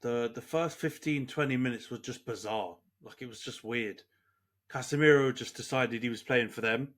The first 15, 20 minutes was just bizarre. Like, it was just weird. Casemiro just decided he was playing for them.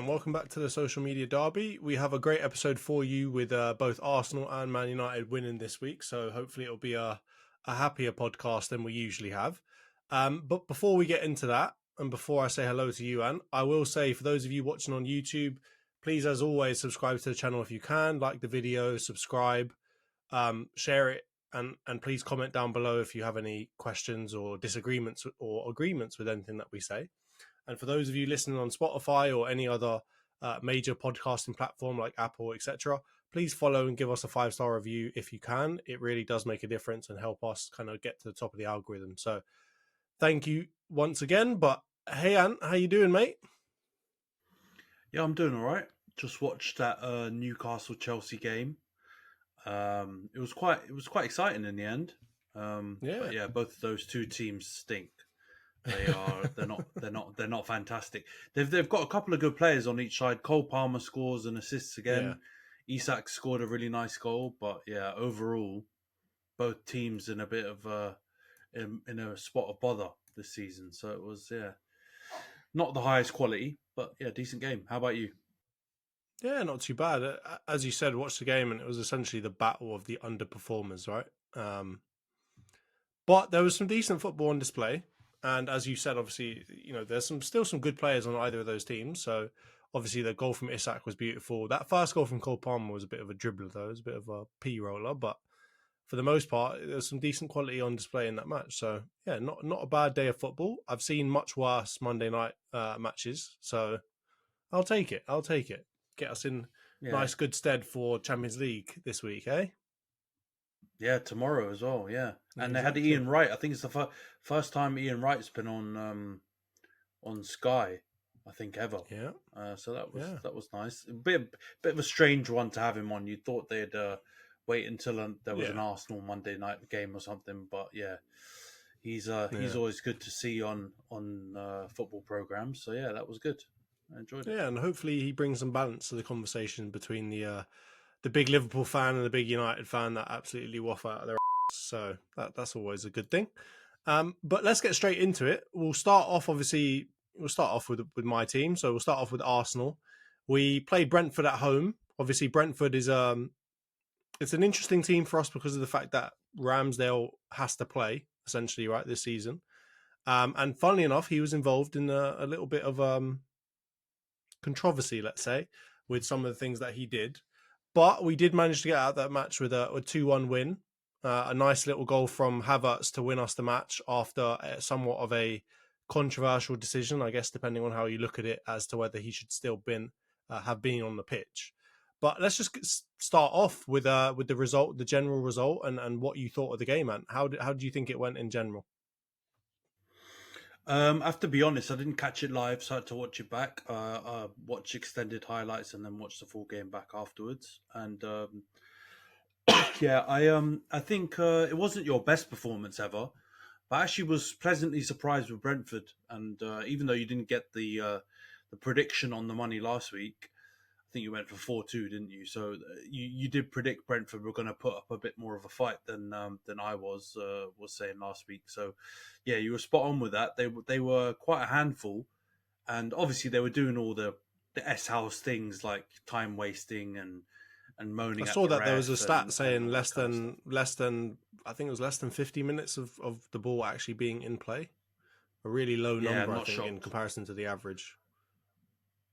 Welcome back to the Social Media Derby. We have a great episode for you with both Arsenal and Man United winning this week, so hopefully it'll be a happier podcast than we usually have. But before we get into that, and before I say hello to you, Ant, I will say for those of you watching on YouTube, please, as always, subscribe to the channel if you can, like the video, subscribe, share it, and please comment down below if you have any questions or disagreements or agreements with anything that we say. And for those of you listening on Spotify or any other major podcasting platform like Apple, etc., please follow and give us a 5-star review if you can. It really does make a difference and help us kind of get to the top of the algorithm. So thank you once again. But hey, Ant, how you doing, mate? Yeah, I'm doing all right. Just watched that Newcastle-Chelsea game. It was quite exciting in the end. But yeah, both of those two teams stink. They're not fantastic. They've got a couple of good players on each side. Cole Palmer scores and assists again. Yeah. Isak scored a really nice goal, but yeah, overall, both teams in a bit of in a spot of bother this season. So it was not the highest quality, but yeah, decent game. How about you? Yeah, not too bad. As you said, watched the game and it was essentially the battle of the underperformers, right? But there was some decent football on display. And as you said, obviously, there's still some good players on either of those teams. So obviously the goal from Isak was beautiful. That first goal from Cole Palmer was a bit of a dribbler, though. It was a bit of a P-roller. But for the most part, there's some decent quality on display in that match. So yeah, not a bad day of football. I've seen much worse Monday night matches. So I'll take it. Get us in nice good stead for Champions League this week, eh? Yeah, tomorrow as well. Yeah, and exactly. They had Ian Wright. I think it's the first time Ian Wright's been on Sky, I think, ever. Yeah. So that was nice. A bit of a strange one to have him on. You thought they'd wait until there was an Arsenal Monday night game or something, but yeah, he's always good to see on football programs. So yeah, that was good. I enjoyed it. Yeah, and hopefully he brings some balance to the conversation between the big Liverpool fan and the big United fan that absolutely waff out of their ass. So that's always a good thing. But let's get straight into it. We'll start off with my team. So we'll start off with Arsenal. We play Brentford at home. Obviously, Brentford is it's an interesting team for us because of the fact that Ramsdale has to play essentially right this season. And funnily enough, he was involved in a little bit of controversy, let's say, with some of the things that he did. But we did manage to get out of that match with a 2-1 win. A nice little goal from Havertz to win us the match after somewhat of a controversial decision, I guess, depending on how you look at it, as to whether he should still have been on the pitch. But let's just start off with the result, the general result, and what you thought of the game, man. How do you think it went in general? I have to be honest, I didn't catch it live, so I had to watch it back. Watch extended highlights and then watch the full game back afterwards. And yeah, I think it wasn't your best performance ever, but I actually was pleasantly surprised with Brentford. And even though you didn't get the prediction on the money last week, I think you went for 4-2, didn't you? So you did predict Brentford were going to put up a bit more of a fight than I was saying last week. So yeah, you were spot on with that. They were quite a handful, and obviously they were doing all the S House things like time wasting and moaning. I saw that there was a stat saying less than I think it was less than 50 minutes of the ball actually being in play. A really low number, I think, in comparison to the average.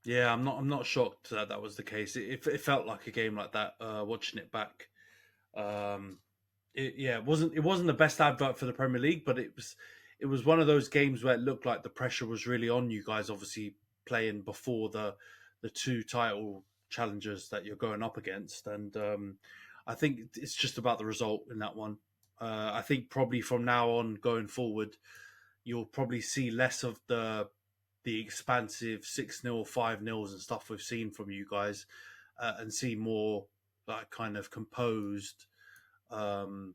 Yeah, I'm not shocked that was the case. It felt like a game like that. Watching it back, it wasn't the best advert for the Premier League, but it was one of those games where it looked like the pressure was really on you guys. Obviously, playing before the two title challengers that you're going up against, and I think it's just about the result in that one. I think probably from now on going forward, you'll probably see less of the the expansive 6-0, 5-0s and stuff we've seen from you guys, and see more like kind of composed, kind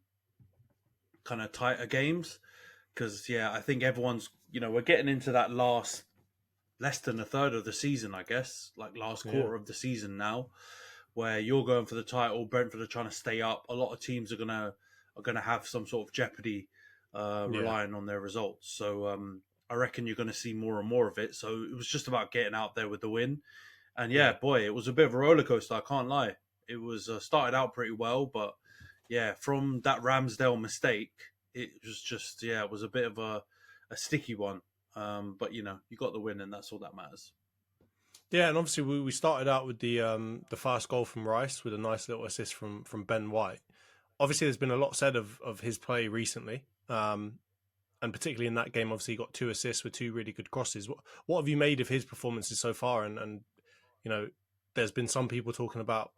of tighter games. Because I think everyone's we're getting into that less than a third of the season, I guess, like last quarter of the season now, where you're going for the title. Brentford are trying to stay up. A lot of teams are gonna have some sort of jeopardy, relying on their results. So I reckon you're going to see more and more of it. So it was just about getting out there with the win. And boy, it was a bit of a roller coaster. I can't lie. It was started out pretty well, but from that Ramsdale mistake, it was just it was a bit of a sticky one. But you got the win, and that's all that matters. Yeah, and obviously we started out with the first goal from Rice with a nice little assist from Ben White. Obviously, there's been a lot said of his play recently, and particularly in that game. Obviously, he got 2 assists with 2 really good crosses. What have you made of his performances so far? And there's been some people talking about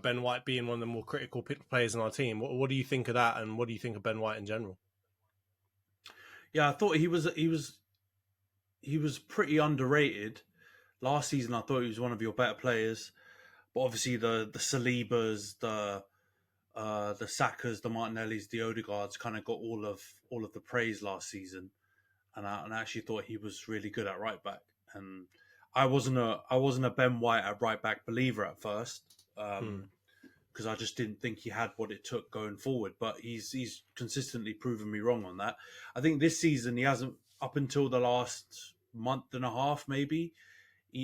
Ben White being one of the more critical players in our team. What do you think of that, and what do you think of Ben White in general? Yeah, I thought he was pretty underrated. Last season, I thought he was one of your better players, but obviously the Salibas, the Sakas, the Martinellis, the Odegaards kind of got all of the praise last season, and I actually thought he was really good at right back. And I wasn't a Ben White at right back believer at first, because I just didn't think he had what it took going forward. But he's consistently proven me wrong on that. I think this season he hasn't, up until the last month and a half maybe.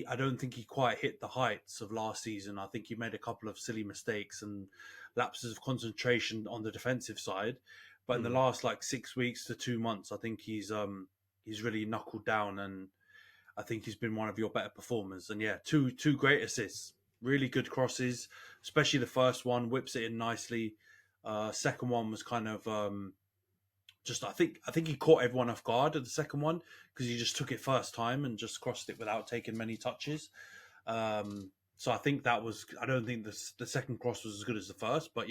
I don't think he quite hit the heights of last season. I think he made a couple of silly mistakes and lapses of concentration on the defensive side. But in the last 6 weeks to 2 months, I think he's really knuckled down, and I think he's been one of your better performers. And two great assists, really good crosses, especially the first one, whips it in nicely. Second one was kind of just I think he caught everyone off guard at the second one, because he just took it first time and just crossed it without taking many touches. So I think that was, I don't think the second cross was as good as the first, but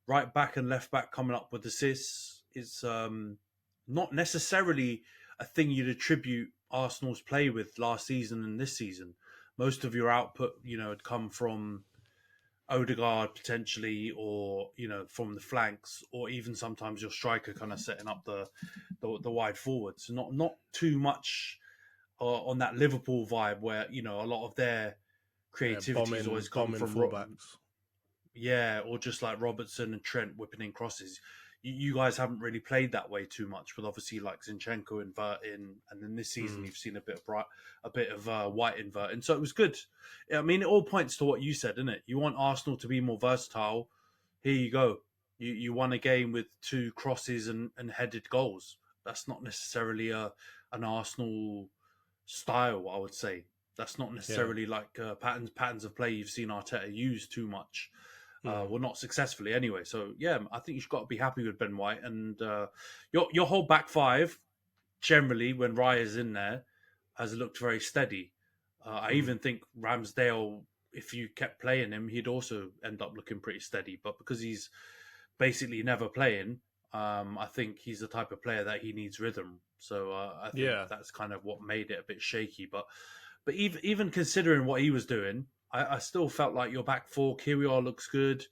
right back and left back coming up with assists is not necessarily a thing you'd attribute Arsenal's play with last season and this season. Most of your output, had come from Odegaard potentially, or from the flanks, or even sometimes your striker kind of setting up the wide forwards. So not too much on that Liverpool vibe, where a lot of their creativity has always come from fullbacks. Or just like Robertson and Trent whipping in crosses. You guys haven't really played that way too much, with obviously like Zinchenko inverting, and then this season you've seen a bit of White inverting. So it was good. I mean, it all points to what you said, isn't it? You want Arsenal to be more versatile. Here you go. You won a game with 2 crosses and headed goals. That's not necessarily an Arsenal style, I would say. That's not necessarily like patterns of play you've seen Arteta use too much. Well, not successfully anyway. So I think you've got to be happy with Ben White, and your whole back five generally, when Raya's in there, has looked very steady. I even think Ramsdale, if you kept playing him, he'd also end up looking pretty steady. But because he's basically never playing, I think he's the type of player that he needs rhythm. So I think that's kind of what made it a bit shaky. But even considering what he was doing, I still felt like your back four, Kirill looks good.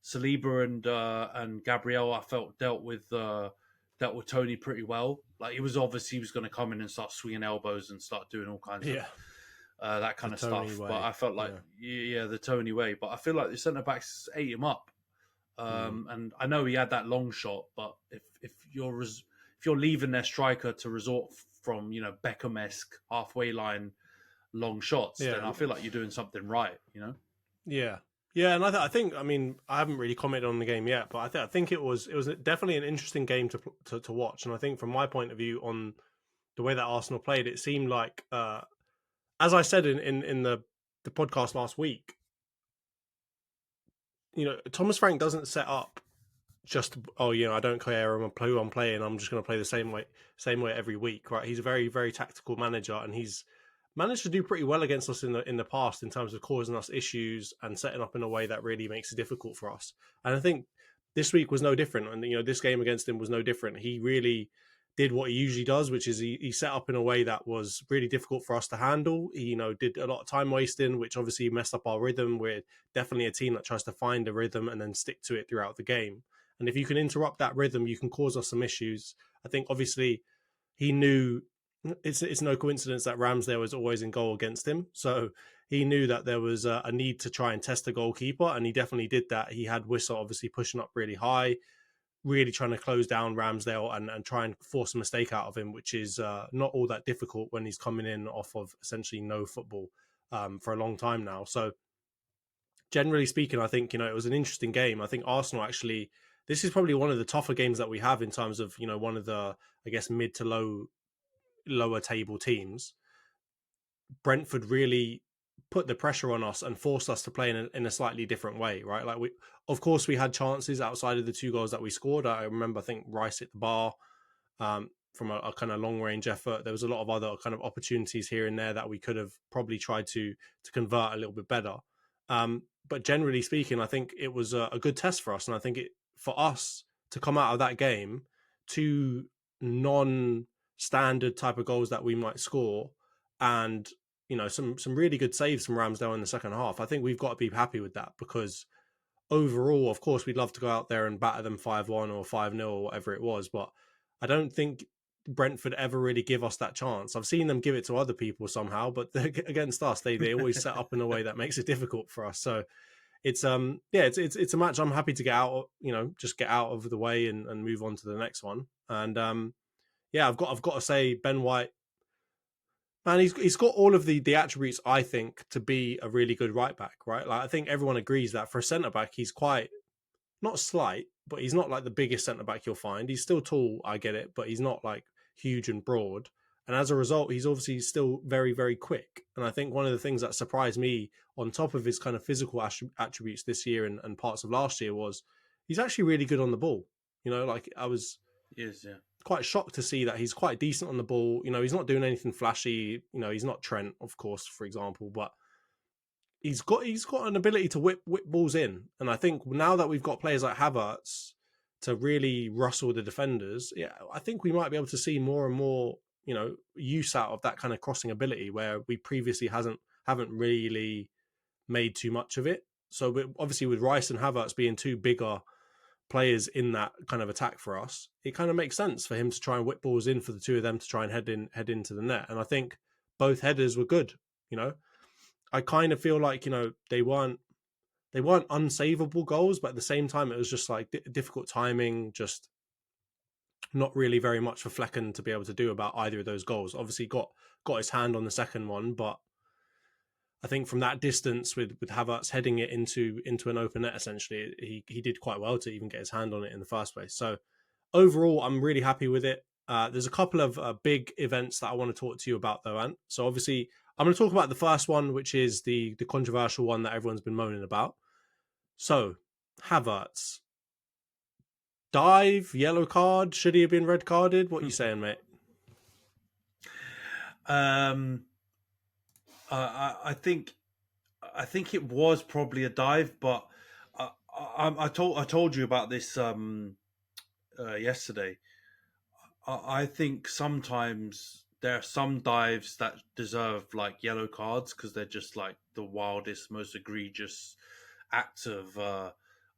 Saliba and Gabriel, I felt dealt with Tony pretty well. Like he was going to come in and start swinging elbows and start doing all kinds of that kind of stuff. Way. But I felt like the Tony way. But I feel like the centre backs ate him up. And I know he had that long shot, but if you're leaving their striker to resort from Beckham-esque halfway line long shots, then I feel like you're doing something right, Yeah, and I think I mean I haven't really commented on the game yet, but I think it was definitely an interesting game to watch, and I think from my point of view on the way that Arsenal played, it seemed like as I said in the podcast last week, Thomas Frank doesn't set up just I don't care who I'm playing, I'm just going to play the same way every week, right? He's a very, very tactical manager, and he's managed to do pretty well against us in the past in terms of causing us issues and setting up in a way that really makes it difficult for us. And I think this week was no different, and this game against him was no different. He really did what he usually does, which is he set up in a way that was really difficult for us to handle. He, did a lot of time wasting, which obviously messed up our rhythm. We're definitely a team that tries to find a rhythm and then stick to it throughout the game. And if you can interrupt that rhythm, you can cause us some issues. I think obviously he knew it's no coincidence that Ramsdale was always in goal against him. So he knew that there was a need to try and test the goalkeeper, and he definitely did that. He had Wissa obviously pushing up really high, really trying to close down Ramsdale and try and force a mistake out of him, which is not all that difficult when he's coming in off of essentially no football for a long time now. So generally speaking, I think, it was an interesting game. I think Arsenal actually, this is probably one of the tougher games that we have in terms of, one of the, I guess, mid to lower table teams. Brentford really put the pressure on us and forced us to play in a slightly different way, right? Like of course, we had chances outside of the 2 goals that we scored. I remember, I think Rice hit the bar from a kind of long range effort. There was a lot of other kind of opportunities here and there that we could have probably tried to convert a little bit better. But generally speaking, I think it was a good test for us, and I think for us to come out of that game, 2 non-standard type of goals that we might score, and some really good saves from Ramsdale in the second half. I think we've got to be happy with that, because overall, of course, we'd love to go out there and batter them 5-1 or 5-0 or whatever it was, but I don't think Brentford ever really give us that chance. I've seen them give it to other people somehow, but against us, they always set up in a way that makes it difficult for us. So it's it's a match I'm happy to get out, just get out of the way and move on to the next one. And I've got to say, Ben White, man, he's got all of the attributes, I think, to be a really good right back, right? Like, I think everyone agrees that for a centre back, he's quite, not slight, but he's not like the biggest centre back you'll find. He's still tall, I get it, but he's not like huge and broad. And as a result, he's obviously still very, very quick. And I think one of the things that surprised me, on top of his kind of physical attributes this year and parts of last year, was he's actually really good on the ball. Like I was quite shocked to see that he's quite decent on the ball. He's not doing anything flashy. He's not Trent, of course, for example, but he's got an ability to whip balls in. And I think now that we've got players like Havertz to really rustle the defenders, I think we might be able to see more and more, use out of that kind of crossing ability, where we previously haven't really made too much of it. So obviously with Rice and Havertz being 2 bigger players in that kind of attack for us, it kind of makes sense for him to try and whip balls in for the 2 of them to try and head into the net. And I think both headers were good. I kind of feel like, they weren't unsavable goals, but at the same time, it was just like difficult timing, just not really very much for Flecken to be able to do about either of those goals. Obviously got his hand on the second one, but I think from that distance with Havertz heading it into an open net, essentially, he did quite well to even get his hand on it in the first place. So overall, I'm really happy with it. There's a couple of big events that I want to talk to you about, though, Ant. So obviously, I'm going to talk about the first one, which is the controversial one that everyone's been moaning about. So, Havertz. Dive, yellow card, should he have been red carded? What are you saying, mate? I think it was probably a dive, but I told you about this yesterday. I think sometimes there are some dives that deserve like yellow cards because they're just like the wildest, most egregious acts of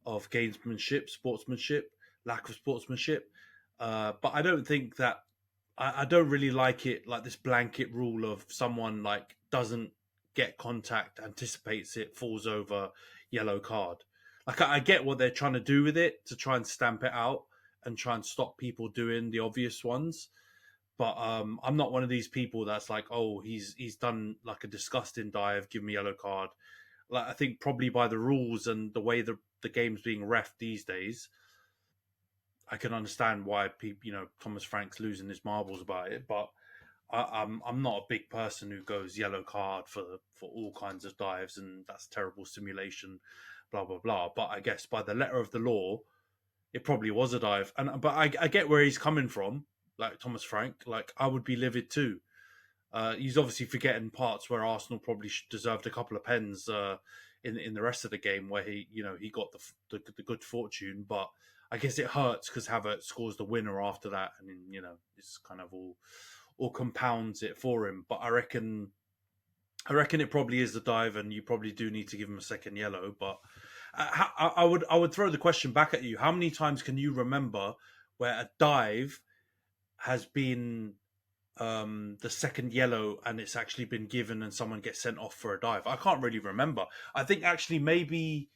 gamesmanship, sportsmanship, lack of sportsmanship. But I don't think that I don't really like it, like this blanket rule of someone like doesn't get contact, anticipates it, falls over, yellow card. Like I get what they're trying to do with it to try and stamp it out and try and stop people doing the obvious ones. But I'm not one of these people that's like, oh, he's done like a disgusting dive, give me a yellow card. Like I think probably by the rules and the way the game's being reffed these days, I can understand why people, Thomas Frank's losing his marbles about it. But I'm not a big person who goes yellow card for all kinds of dives, and that's terrible simulation, blah blah blah. But I guess by the letter of the law, it probably was a dive. But I get where he's coming from, like Thomas Frank. Like I would be livid too. He's obviously forgetting parts where Arsenal probably deserved a couple of pens in the rest of the game where he got the good fortune, but I guess it hurts because Havertz scores the winner after that, and it's kind of all compounds it for him. But I reckon it probably is the dive, and you probably do need to give him a second yellow. But I would throw the question back at you: how many times can you remember where a dive has been the second yellow and it's actually been given and someone gets sent off for a dive? I can't really remember. I think actually maybe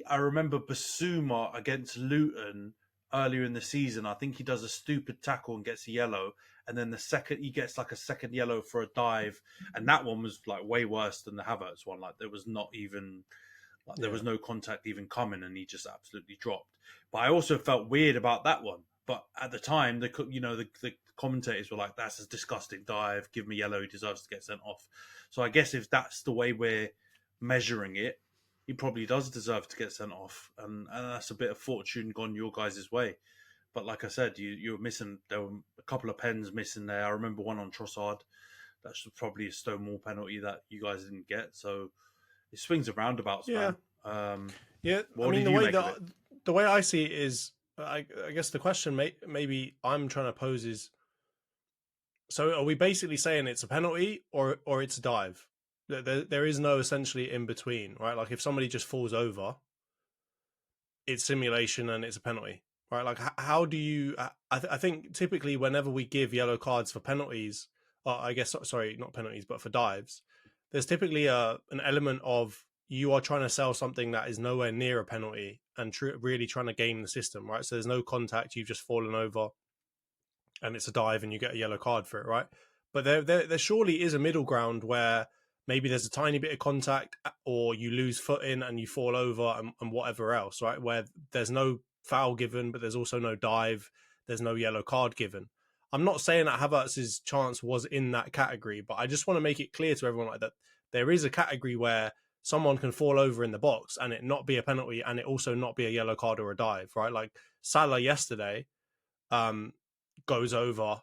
I remember Basuma against Luton earlier in the season. I think he does a stupid tackle and gets a yellow, and then he gets like a second yellow for a dive, and that one was like way worse than the Havertz one. Like there was not even there was no contact even coming, and he just absolutely dropped. But I also felt weird about that one. But at the time, the commentators were like, "That's a disgusting dive. Give him a yellow. He deserves to get sent off." So I guess if that's the way we're measuring it, he probably does deserve to get sent off, and that's a bit of fortune gone your guys' way. But like I said, you were missing. There were a couple of pens missing there. I remember one on Trossard. That's probably a Stonewall penalty that you guys didn't get. So it swings and roundabouts, man. The way I see it is, I guess the question maybe I'm trying to pose is, so are we basically saying it's a penalty or it's a dive? There is no essentially in between, right? Like if somebody just falls over, it's simulation and it's a penalty, right? Like how do you? I think typically whenever we give yellow cards for penalties, I guess sorry, not penalties, but for dives, there's typically an element of you are trying to sell something that is nowhere near a penalty and really trying to game the system, right? So there's no contact, you've just fallen over, and it's a dive, and you get a yellow card for it, right? But there surely is a middle ground where maybe there's a tiny bit of contact, or you lose footing and you fall over, and whatever else, right? Where there's no foul given, but there's also no dive, there's no yellow card given. I'm not saying that Havertz's chance was in that category, but I just want to make it clear to everyone like that there is a category where someone can fall over in the box and it not be a penalty, and it also not be a yellow card or a dive, right? Like Salah yesterday goes over,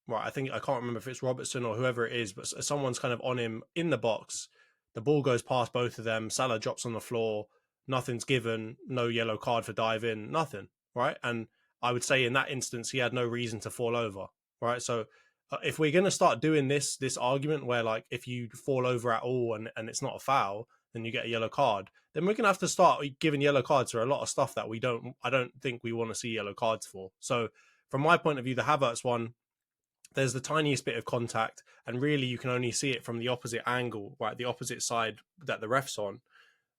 right? I can't remember if it's Robertson or whoever it is, but someone's kind of on him in the box. The ball goes past both of them. Salah drops on the floor. Nothing's given. No yellow card for dive in. Nothing, right? And I would say in that instance, he had no reason to fall over, right? So if we're going to start doing this argument where like if you fall over at all and it's not a foul, then you get a yellow card, then we're going to have to start giving yellow cards for a lot of stuff that I don't think we want to see yellow cards for. So from my point of view, the Havertz one, there's the tiniest bit of contact, and really you can only see it from the opposite angle, right? The opposite side that the ref's on,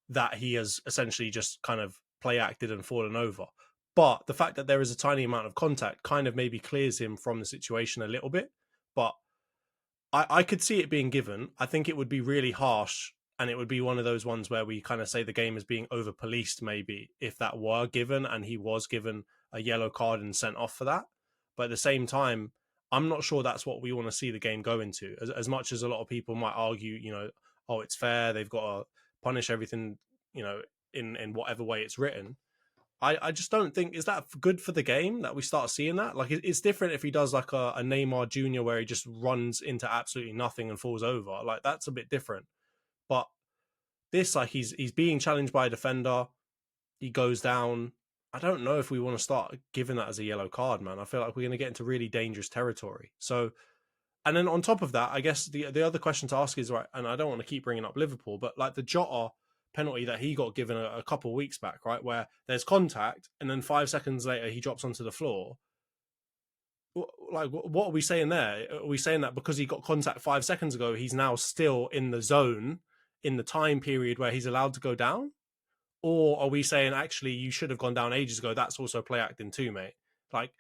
that he has essentially just kind of play acted and fallen over. But the fact that there is a tiny amount of contact kind of maybe clears him from the situation a little bit. But I could see it being given. I think it would be really harsh, and it would be one of those ones where we kind of say the game is being over-policed maybe if that were given and he was given a yellow card and sent off for that. But at the same time, I'm not sure that's what we want to see the game go into. As much as a lot of people might argue, oh, it's fair, they've got to punish everything, in whatever way it's written. I just don't think, is that good for the game that we start seeing that? Like, it's different if he does like a Neymar Jr. where he just runs into absolutely nothing and falls over. Like, that's a bit different. But this, like, he's being challenged by a defender. He goes down. I don't know if we want to start giving that as a yellow card, man. I feel like we're going to get into really dangerous territory. So, and then on top of that, I guess the other question to ask is, right, and I don't want to keep bringing up Liverpool, but like the Jota penalty that he got given a couple of weeks back, right, where there's contact and then 5 seconds later he drops onto the floor. Like, what are we saying there? Are we saying that because he got contact 5 seconds ago, he's now still in the zone in the time period where he's allowed to go down? Or are we saying, actually, you should have gone down ages ago? That's also play acting too, mate. Like,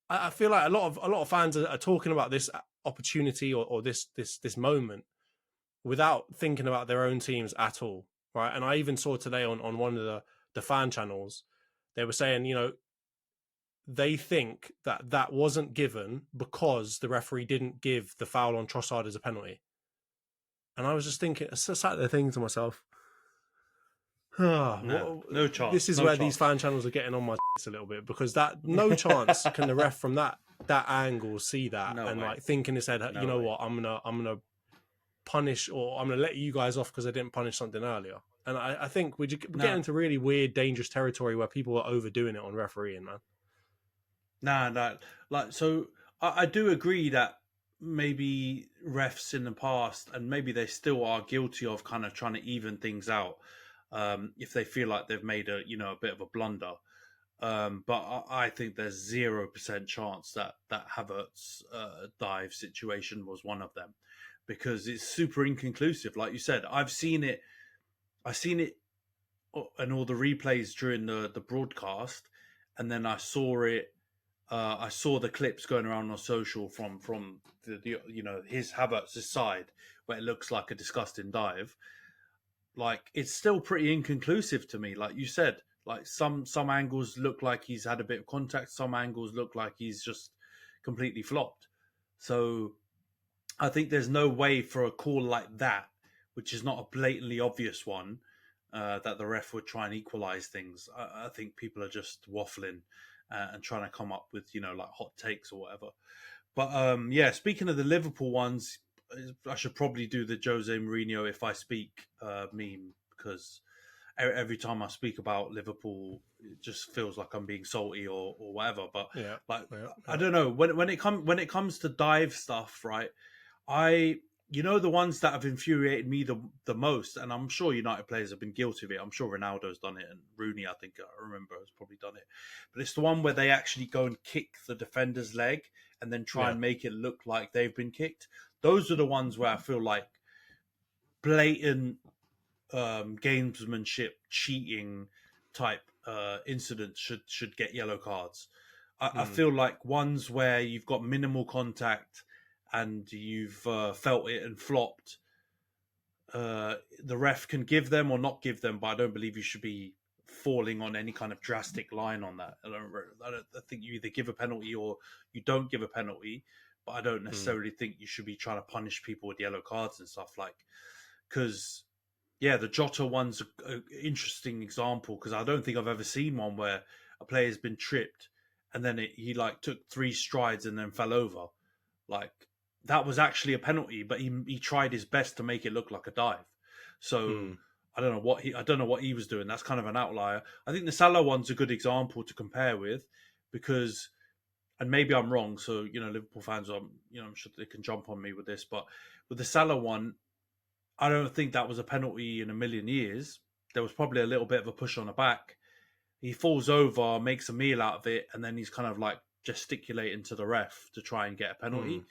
I feel like a lot of fans are talking about this opportunity or this moment without thinking about their own teams at all, right? And I even saw today on one of the fan channels, they were saying, they think that wasn't given because the referee didn't give the foul on Trossard as a penalty. And I was just thinking, I sat there thinking to myself, no chance. This is where these fan channels are getting on my a little bit, because that no chance can the ref from that angle see that like think in his head, what, I'm gonna punish, or I'm going to let you guys off because I didn't punish something earlier. And I think we're getting No, into really weird, dangerous territory where people are overdoing it on refereeing, man. no. Like, so I do agree that maybe refs in the past, and maybe they still are guilty of kind of trying to even things out, if they feel like they've made a bit of a blunder. But I think there's 0% chance that Havertz dive situation was one of them, because it's super inconclusive. Like you said, I've seen it and all the replays during the broadcast, and then I saw it. I saw the clips going around on social from the his Havertz's side, where it looks like a disgusting dive. Like, it's still pretty inconclusive to me. Like you said, like some angles look like he's had a bit of contact, some angles look like he's just completely flopped. So I think there's no way for a call like that, which is not a blatantly obvious one, that the ref would try and equalize things. I think people are just waffling and trying to come up with like hot takes or whatever. But yeah, speaking of the Liverpool ones, I should probably do the Jose Mourinho "if I speak" meme, because every time I speak about Liverpool, it just feels like I'm being salty or whatever. But Yeah, like, yeah, I yeah. don't know, when it comes to dive stuff, right? I the ones that have infuriated me the most, and I'm sure United players have been guilty of it. I'm sure Ronaldo's done it, and Rooney, I think I remember, has probably done it. But it's the one where they actually go and kick the defender's leg and then try Yeah. and make it look like they've been kicked. Those are the ones where I feel like blatant gamesmanship, cheating type incidents should get yellow cards. I Mm. feel like ones where you've got minimal contact and you've felt it and flopped, the ref can give them or not give them, but I don't believe you should be falling on any kind of drastic line on that. I think you either give a penalty or you don't give a penalty, but I don't Mm. necessarily think you should be trying to punish people with yellow cards and stuff, like, because yeah, the Jota one's an interesting example, because I don't think I've ever seen one where a player's been tripped and then he like took 3 strides and then fell over. Like, that was actually a penalty, but he tried his best to make it look like a dive. So Mm. I don't know what he was doing. That's kind of an outlier. I think the Salah one's a good example to compare with, because, and maybe I'm wrong. So Liverpool fans are, I'm sure they can jump on me with this, but with the Salah one, I don't think that was a penalty in a million years. There was probably a little bit of a push on the back. He falls over, makes a meal out of it, and then he's kind of like gesticulating to the ref to try and get a Mm. penalty.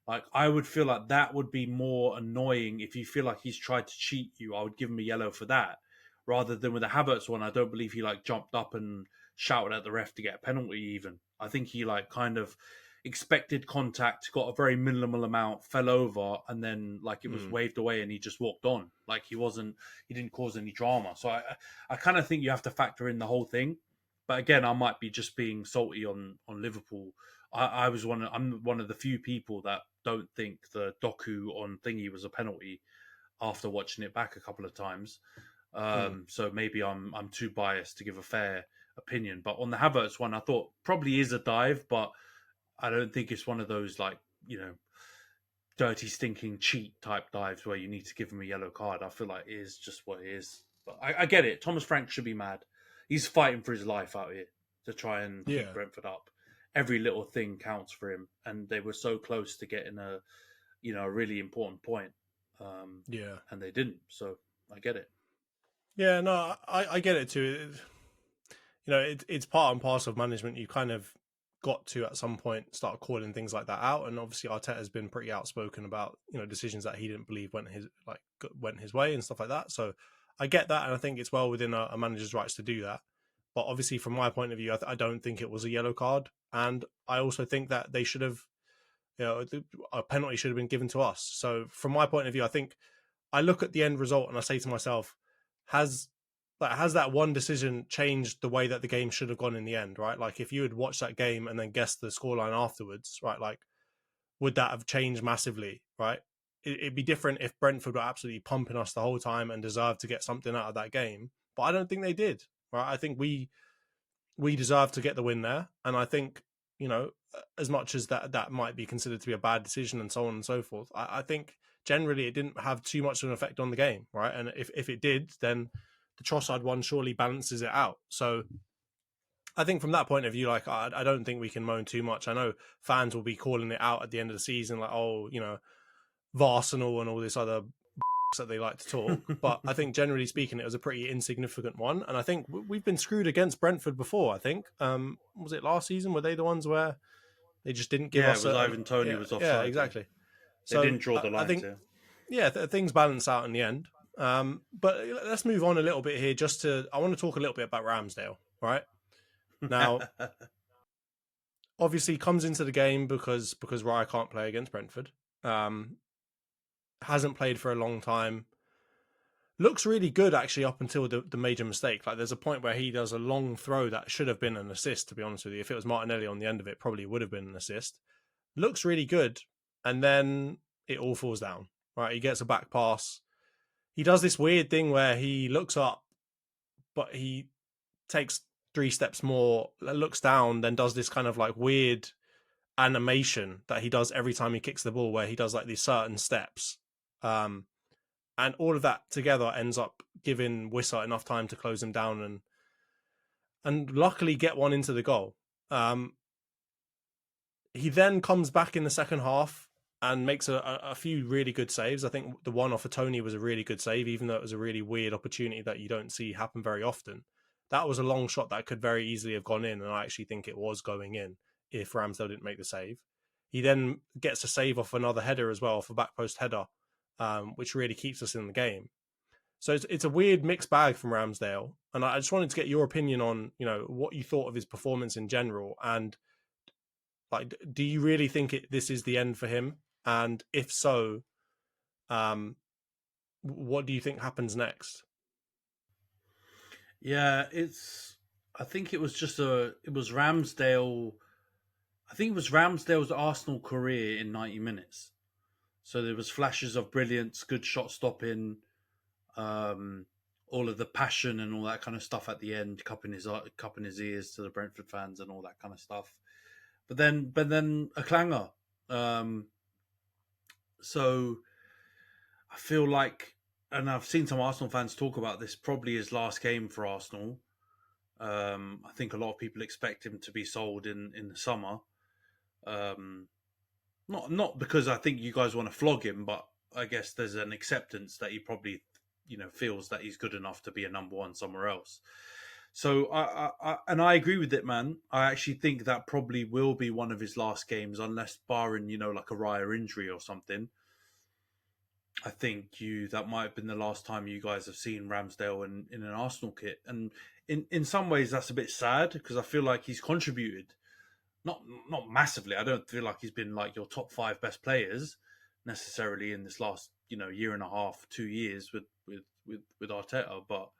Like, I would feel like that would be more annoying. If you feel like he's tried to cheat you, I would give him a yellow for that, rather than with the Havertz one. I don't believe he like jumped up and shouted at the ref to get a penalty. Even I think he like kind of expected contact, got a very minimal amount, fell over, and then like it was Mm. waved away, and he just walked on. Like, he didn't cause any drama. So I kind of think you have to factor in the whole thing. But again, I might be just being salty on Liverpool. I'm one of the few people that don't think the Doku on thingy was a penalty after watching it back a couple of times. Mm. So maybe I'm too biased to give a fair opinion. But on the Havertz one, I thought probably is a dive, but I don't think it's one of those, like, dirty, stinking, cheat type dives where you need to give him a yellow card. I feel like it is just what it is. But I get it. Thomas Frank should be mad. He's fighting for his life out here to try and keep Yeah. Brentford up. Every little thing counts for him, and they were so close to getting a really important point, Yeah. and they didn't. So I get it. Yeah. No, I get it too. It's part and parcel of management. You kind of got to at some point start calling things like that out, and obviously Arteta's been pretty outspoken about decisions that he didn't believe went his way and stuff like that. So I get that, and I think it's well within a manager's rights to do that. But obviously, from my point of view, I don't think it was a yellow card, and I also think that they should have, a penalty should have been given to us. So from my point of view, I think I look at the end result and I say to myself, has has that one decision changed the way that the game should have gone in the end, right? Like, if you had watched that game and then guessed the scoreline afterwards, right? Like, would that have changed massively, right? It'd be different if Brentford were absolutely pumping us the whole time and deserved to get something out of that game, but I don't think they did, right? I think we deserved to get the win there, and I think, as much as that might be considered to be a bad decision and so on and so forth, I think generally it didn't have too much of an effect on the game, right? And if it did, then the Trossard one surely balances it out. So I think from that point of view, like I don't think we can moan too much. I know fans will be calling it out at the end of the season, like, oh, Arsenal and all this other that they like to talk. But I think generally speaking, it was a pretty insignificant one. And I think we've been screwed against Brentford before. I think was it last season? Were they the ones where they just didn't give us? It was Ivan Toney was offside. Yeah, exactly. They didn't draw the lines. I think things balance out in the end. But let's move on a little bit here. I want to talk a little bit about Ramsdale, right? Now, obviously comes into the game because Raya can't play against Brentford. Hasn't played for a long time. Looks really good actually up until the major mistake. Like there's a point where he does a long throw that should have been an assist, to be honest with you. If it was Martinelli on the end of it, probably would have been an assist. Looks really good. And then it all falls down, right? He gets a back pass. He does this weird thing where he looks up, but he takes 3 steps more, looks down, then does this kind of like weird animation that he does every time he kicks the ball, where he does like these certain steps. And all of that together ends up giving Wissa enough time to close him down and luckily get one into the goal. He then comes back in the second half and makes a few really good saves. I think the one off of Toney was a really good save, even though it was a really weird opportunity that you don't see happen very often. That was a long shot that could very easily have gone in, and I actually think it was going in if Ramsdale didn't make the save. He then gets a save off another header as well, off a back post header, which really keeps us in the game. So it's a weird mixed bag from Ramsdale, and I just wanted to get your opinion on what you thought of his performance in general, and like, do you really think this is the end for him? And if so, what do you think happens next? Yeah, I think it was Ramsdale. I think it was Ramsdale's Arsenal career in 90 minutes. So there was flashes of brilliance, good shot stopping, all of the passion and all that kind of stuff at the end, cupping his ears to the Brentford fans and all that kind of stuff. But then a clanger. So I feel like, and I've seen some Arsenal fans talk about this, probably his last game for Arsenal. I think a lot of people expect him to be sold in the summer. Not because I think you guys want to flog him, but I guess there's an acceptance that he probably feels that he's good enough to be a number one somewhere else. So I agree with it, man. I actually think that probably will be one of his last games, unless barring like a Raya injury or something. I think that might have been the last time you guys have seen Ramsdale in an Arsenal kit, and in some ways that's a bit sad because I feel like he's contributed, not massively. I don't feel like he's been like your top 5 best players necessarily in this last year and a half, 2 years with Arteta, but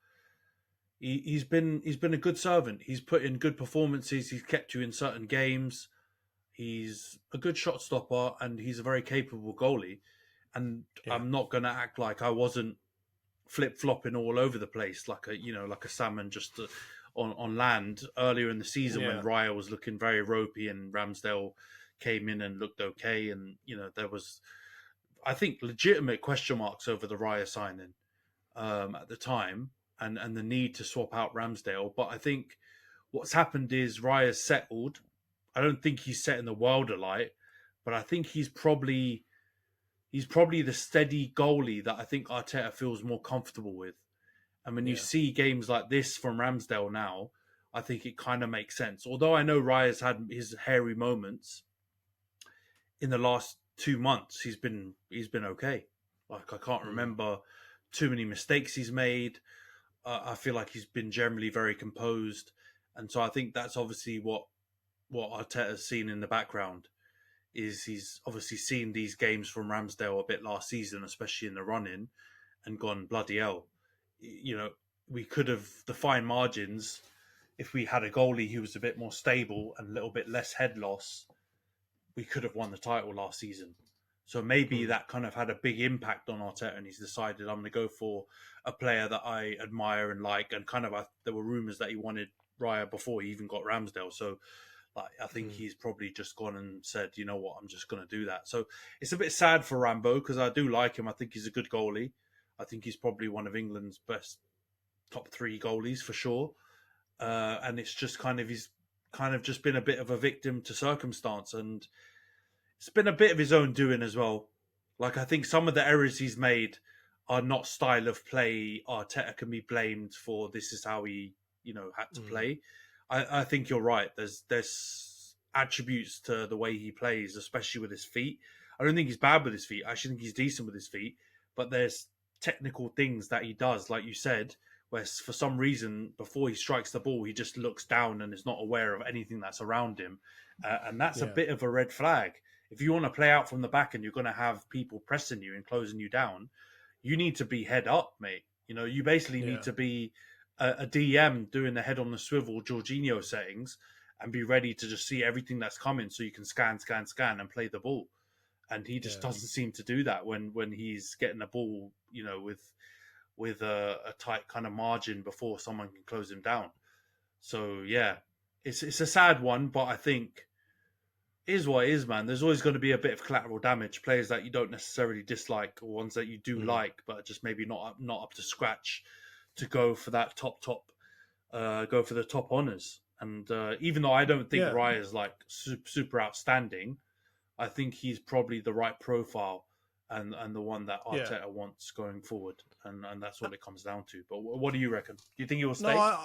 he's been a good servant. He's put in good performances. He's kept you in certain games. He's a good shot stopper, and he's a very capable goalie. And yeah. I'm not going to act like I wasn't flip flopping all over the place like a salmon just on land earlier in the season when Raya was looking very ropey and Ramsdale came in and looked okay, and there was, I think, legitimate question marks over the Raya signing at the time and the need to swap out Ramsdale. But I think what's happened is Raya's settled. I don't think he's set in the world alight, but I think he's probably the steady goalie that I think Arteta feels more comfortable with. And when you see games like this from Ramsdale now, I think it kind of makes sense. Although I know Raya's had his hairy moments, in the last 2 months, he's been okay. Like, I can't remember too many mistakes he's made. I feel like he's been generally very composed. And so I think that's obviously what Arteta's seen in the background. Is he's obviously seen these games from Ramsdale a bit last season, especially in the run-in, and gone, bloody hell. We could have defined margins if we had a goalie who was a bit more stable and a little bit less head loss. We could have won the title last season. So maybe that kind of had a big impact on Arteta, and he's decided, I'm going to go for a player that I admire and like. And kind of there were rumours that he wanted Raya before he even got Ramsdale. So Like, I think he's probably just gone and said, you know what, I'm just going to do that. So it's a bit sad for Rambo because I do like him. I think he's a good goalie. I think he's probably one of England's best top 3 goalies for sure. And it's just he's kind of just been a bit of a victim to circumstance, and it's been a bit of his own doing as well. Like, I think some of the errors he's made are not style of play Arteta can be blamed for. This is how he, had to play. I think you're right. There's attributes to the way he plays, especially with his feet. I don't think he's bad with his feet. I actually think he's decent with his feet. But there's technical things that he does, like you said, where for some reason, before he strikes the ball, he just looks down and is not aware of anything that's around him. And that's a bit of a red flag. If you want to play out from the back and you're going to have people pressing you and closing you down, you need to be head up, mate. You basically need to be a DM doing the head on the swivel Jorginho settings and be ready to just see everything that's coming so you can scan and play the ball. And he just doesn't seem to do that when he's getting the ball, with a tight kind of margin before someone can close him down. So yeah, it's a sad one, but I think it is what it is, man. There's always going to be a bit of collateral damage. Players that you don't necessarily dislike, or ones that you do like, but just maybe not up to scratch to go for that go for the top honors. And even though I don't think Raya is like super outstanding, I think he's probably the right profile and the one that Arteta wants going forward, and that's what it comes down to. But what do you reckon? Do you think he will stay? No,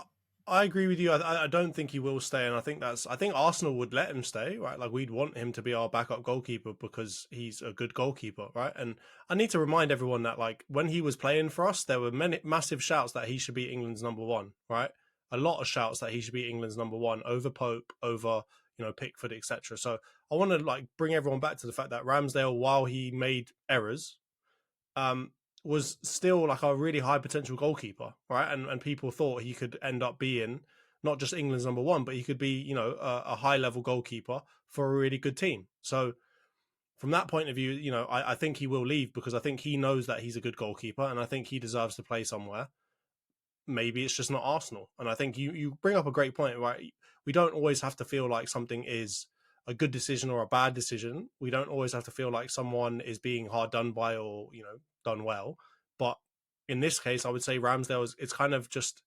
I agree with you. I don't think he will stay, and I think Arsenal would let him stay, right? Like, we'd want him to be our backup goalkeeper because he's a good goalkeeper, right? And I need to remind everyone that, like, when he was playing for us, there were many massive shouts that he should be England's number one, right? A lot of shouts that he should be England's number one over Pope, over Pickford, etc. So I want to bring everyone back to the fact that Ramsdale, while he made errors, was still like a really high potential goalkeeper, right? And people thought he could end up being not just England's number one, but he could be, a high level goalkeeper for a really good team. So from that point of view, I think he will leave because I think he knows that he's a good goalkeeper and I think he deserves to play somewhere. Maybe it's just not Arsenal. And I think you bring up a great point, right? We don't always have to feel like something is a good decision or a bad decision. We don't always have to feel like someone is being hard done by or, done well. But in this case, I would say Ramsdale it's kind of just,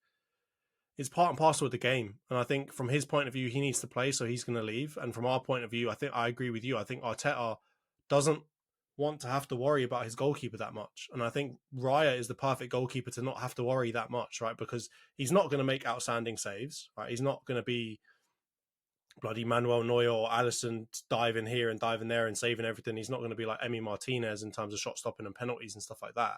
it's part and parcel of the game. And I think from his point of view, he needs to play, so he's going to leave. And from our point of view, I think I agree with you. I think Arteta doesn't want to have to worry about his goalkeeper that much. And I think Raya is the perfect goalkeeper to not have to worry that much, right? Because he's not going to make outstanding saves, right? He's not going to be bloody Manuel Neuer or Alisson diving here and diving there and saving everything. He's not going to be like Emi Martinez in terms of shot stopping and penalties and stuff like that.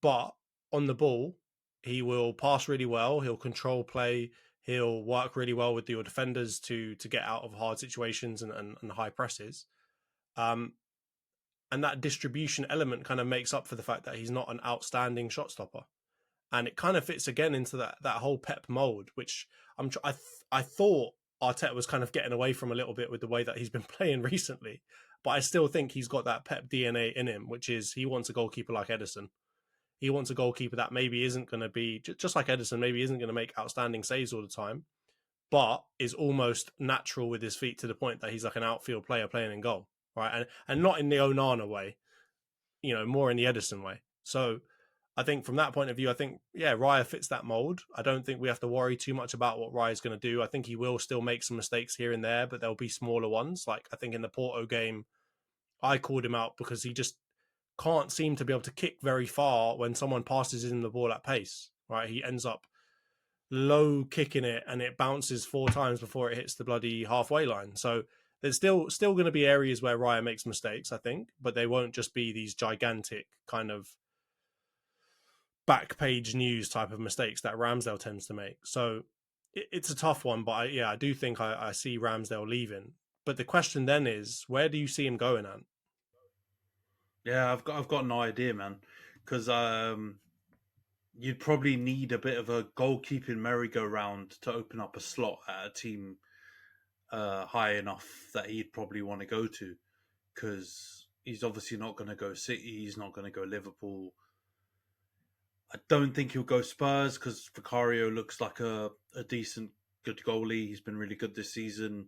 But on the ball, he will pass really well. He'll control play. He'll work really well with your defenders to get out of hard situations and high presses. And that distribution element kind of makes up for the fact that he's not an outstanding shot stopper. And it kind of fits again into that whole Pep mold, which I thought Arteta was kind of getting away from a little bit with the way that he's been playing recently. But I still think he's got that Pep DNA in him, which is he wants a goalkeeper like Ederson. He wants a goalkeeper that maybe isn't going to be, just like Ederson, maybe isn't going to make outstanding saves all the time, but is almost natural with his feet to the point that he's like an outfield player playing in goal, right? And not in the Onana way, more in the Ederson way. So I think from that point of view, I think, Raya fits that mold. I don't think we have to worry too much about what Raya's going to do. I think he will still make some mistakes here and there, but there'll be smaller ones. Like I think in the Porto game, I called him out because he just can't seem to be able to kick very far when someone passes him the ball at pace, right? He ends up low kicking it and it bounces 4 times before it hits the bloody halfway line. So there's still going to be areas where Raya makes mistakes, I think, but they won't just be these gigantic kind of back page news type of mistakes that Ramsdale tends to make. So it's a tough one, but I do think I see Ramsdale leaving. But the question then is, where do you see him going, Ant? Yeah, I've got no idea, man. Because you'd probably need a bit of a goalkeeping merry-go-round to open up a slot at a team high enough that he'd probably want to go to. Because he's obviously not going to go City. He's not going to go Liverpool. I don't think he'll go Spurs because Vicario looks like a decent good goalie. He's been really good this season.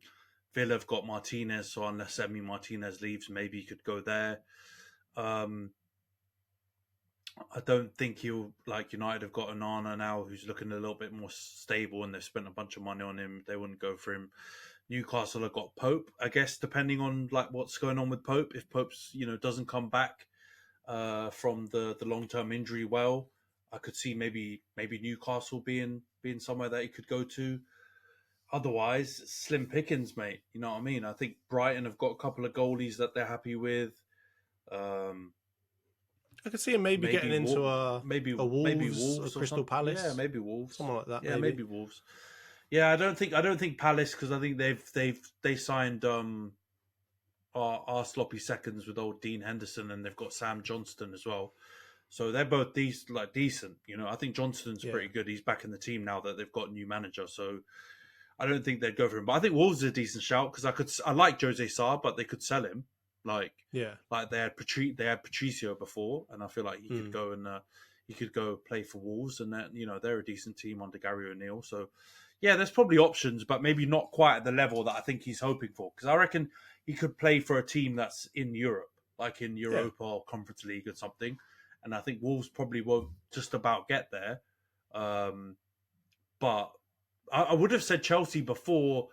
Villa have got Martinez, so unless Emi Martinez leaves, maybe he could go there. I don't think he'll, like, United have got Onana now, who's looking a little bit more stable, and they've spent a bunch of money on him. They wouldn't go for him. Newcastle have got Pope, I guess, depending on like what's going on with Pope. If Pope's doesn't come back from the long term injury, well, I could see maybe Newcastle being somewhere that he could go to. Otherwise, slim pickings, mate. You know what I mean? I think Brighton have got a couple of goalies that they're happy with. I could see him maybe getting into maybe Wolves, a Crystal Palace. Yeah, maybe Wolves. Something like that. Yeah, maybe Wolves. Yeah, I don't think Palace, because I think they signed our sloppy seconds with old Dean Henderson, and they've got Sam Johnston as well. So they're both decent. I think Johnston's pretty good. He's back in the team now that they've got a new manager. So I don't think they'd go for him. But I think Wolves is a decent shout, because I like Jose Sarr, but they could sell him. Like they had Patricio before, and I feel like he could go and he could go play for Wolves, and that they're a decent team under Gary O'Neill. So yeah, there's probably options, but maybe not quite at the level that I think he's hoping for. Because I reckon he could play for a team that's in Europe, like in Europa or Conference League or something. And I think Wolves probably won't just about get there. But I would have said Chelsea before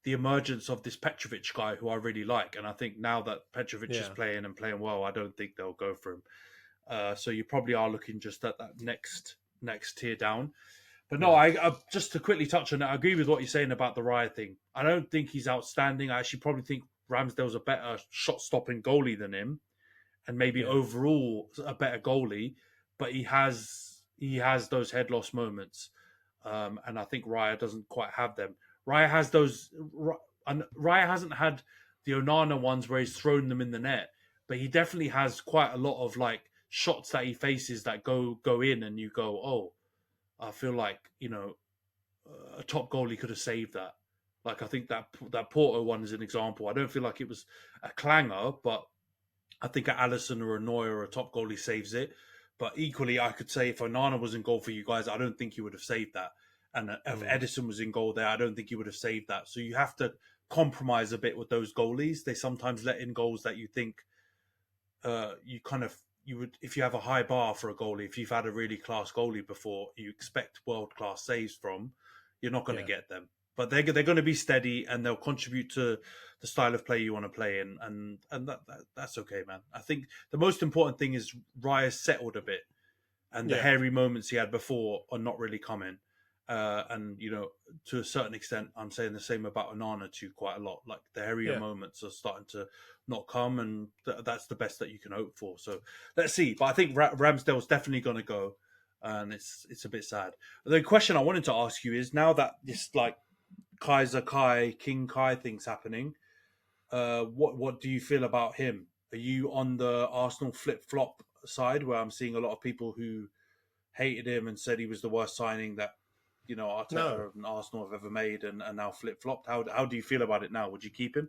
the emergence of this Petrovic guy, who I really like. And I think now that Petrovic is playing well, I don't think they'll go for him. So you probably are looking just at that next tier down. But no, I just to quickly touch on it, I agree with what you're saying about the Raya thing. I don't think he's outstanding. I actually probably think Ramsdale's a better shot-stopping goalie than him, and maybe overall a better goalie. But he has those head loss moments, and I think Raya doesn't quite have them. Raya has those, and Raya hasn't had the Onana ones where he's thrown them in the net, but he definitely has quite a lot of like shots that he faces that go in, and you go, oh, I feel like a top goalie could have saved that. Like I think that Porto one is an example. I don't feel like it was a clanger, but I think Alisson or a Neuer or a top goalie saves it. But equally, I could say if Onana was in goal for you guys, I don't think he would have saved that. And if Edison was in goal there, I don't think he would have saved that. So you have to compromise a bit with those goalies. They sometimes let in goals that you think you would, if you have a high bar for a goalie, if you've had a really class goalie before, you expect world-class saves from, you're not going to get them. But they're going to be steady, and they'll contribute to the style of play you want to play in, and that's okay, man. I think the most important thing is Raya's settled a bit, and the hairy moments he had before are not really coming. And to a certain extent, I'm saying the same about Onana too, quite a lot. Like the hairier moments are starting to not come, and that's the best that you can hope for. So let's see. But I think Ramsdale's definitely going to go, and it's a bit sad. The question I wanted to ask you is, now that this like Kaiser Kai, King Kai thing's happening, what do you feel about him? Are you on the Arsenal flip-flop side, where I'm seeing a lot of people who hated him and said he was the worst signing that Arteta and Arsenal have ever made, and now flip-flopped? How do you feel about it now? Would you keep him?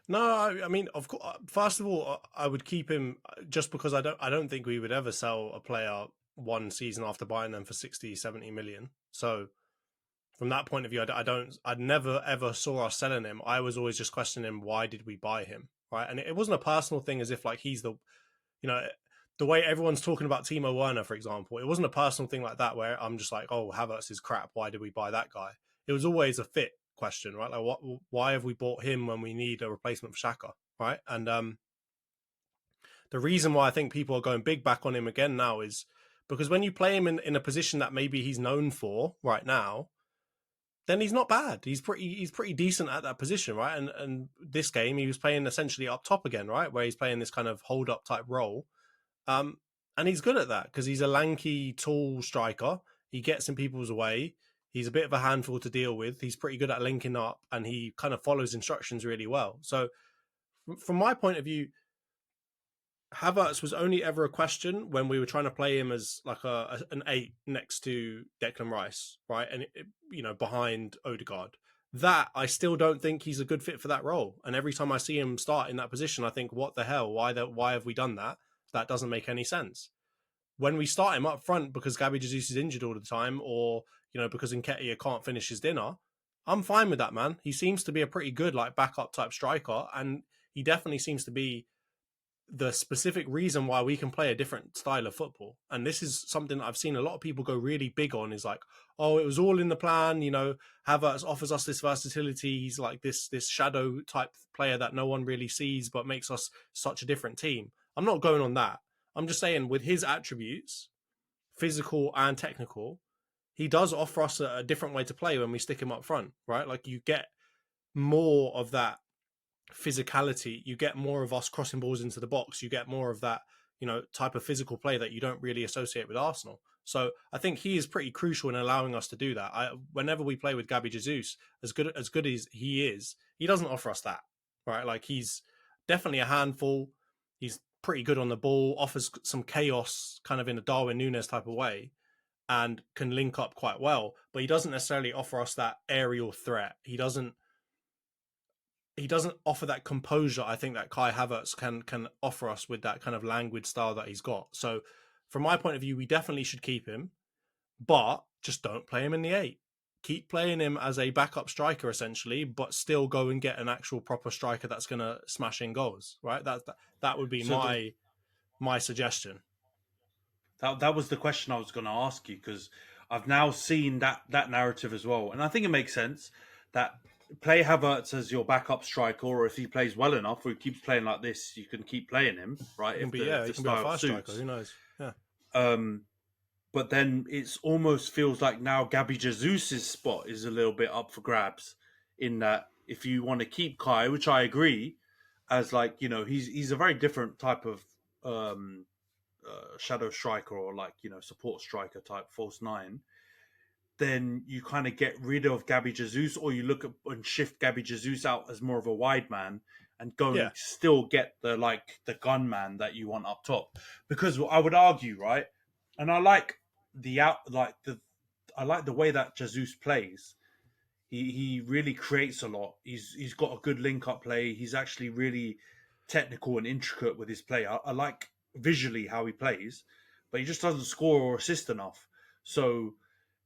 No, I mean, of course. First of all, I would keep him just because I don't think we would ever sell a player one season after buying them for 60, 70 million. So from that point of view, I never ever saw us selling him. I was always just questioning him, why did we buy him, right? And it wasn't a personal thing, as if like he's the way everyone's talking about Timo Werner, for example. It wasn't a personal thing like that where I'm just like, oh, Havertz is crap, why did we buy that guy? It was always a fit question, right? Like, why have we bought him when we need a replacement for Xhaka, right? And the reason why I think people are going big back on him again now is because when you play him in a position that maybe he's known for right now, then he's not bad. He's pretty decent at that position, right? And this game he was playing essentially up top again, right, where he's playing this kind of hold up type role, and he's good at that because he's a lanky, tall striker. He gets in people's way. He's a bit of a handful to deal with. He's pretty good at linking up, and he kind of follows instructions really well. So, from my point of view, Havertz was only ever a question when we were trying to play him as like an 8 next to Declan Rice, right? And behind Odegaard. That I still don't think he's a good fit for that role. And every time I see him start in that position, I think, what the hell? Why have we done that? That doesn't make any sense. when we start him up front because Gabby Jesus is injured all the time, or because Nketiah can't finish his dinner, I'm fine with that, man. He seems to be a pretty good like backup type striker, and he definitely seems to be the specific reason why we can play a different style of football. And this is something that I've seen a lot of people go really big on, is like, oh, it was all in the plan, Havertz offers us this versatility. He's like this shadow type player that no one really sees, but makes us such a different team. I'm not going on that. I'm just saying with his attributes, physical and technical, he does offer us a different way to play when we stick him up front, right? Like you get more of that physicality, you get more of us crossing balls into the box, you get more of that type of physical play that you don't really associate with Arsenal. So I think he is pretty crucial in allowing us to do that. Whenever we play with Gabby Jesus, as good as he is, he doesn't offer us that, right? Like he's definitely a handful. He's pretty good on the ball, offers some chaos kind of in a Darwin Núñez type of way, and can link up quite well, but he doesn't necessarily offer us that aerial threat. He doesn't offer that composure, I think, that Kai Havertz can offer us with that kind of languid style that he's got. So from my point of view, we definitely should keep him, but just don't play him in the 8. Keep playing him as a backup striker, essentially, but still go and get an actual proper striker that's going to smash in goals, right? That would be my suggestion. That was the question I was going to ask you, because I've now seen that narrative as well. And I think it makes sense that play Havertz as your backup striker, or if he plays well enough, or he keeps playing like this, you can keep playing him, right? He can be a fast striker. Who knows? Yeah. But then it's almost feels like now Gabby Jesus's spot is a little bit up for grabs, in that if you want to keep Kai, which I agree, as like, he's a very different type of shadow striker, or like, support striker type false 9, then you kind of get rid of Gabby Jesus, or you look at and shift Gabby Jesus out as more of a wide man and go and still get the gunman that you want up top. Because I would argue, right, and I like I like the way that Jesus plays. He really creates a lot. He's got a good link up play. He's actually really technical and intricate with his play. I like visually how he plays, but he just doesn't score or assist enough. So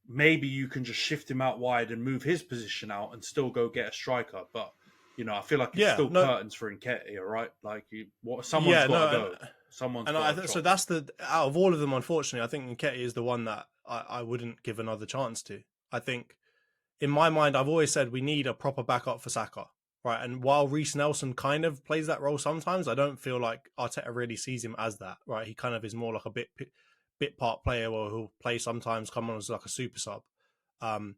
maybe you can just shift him out wide and move his position out and still go get a striker. But I feel like it's still curtains for Nketiah, right? Like someone's got to go. Someone's got to. So that's out of all of them, unfortunately, I think Nketiah is the one that I wouldn't give another chance to. I think, in my mind, I've always said we need a proper backup for Saka, right? And while Reece Nelson kind of plays that role sometimes, I don't feel like Arteta really sees him as that, right? He kind of is more like a bit part player, or who'll play sometimes, come on as like a super sub, kind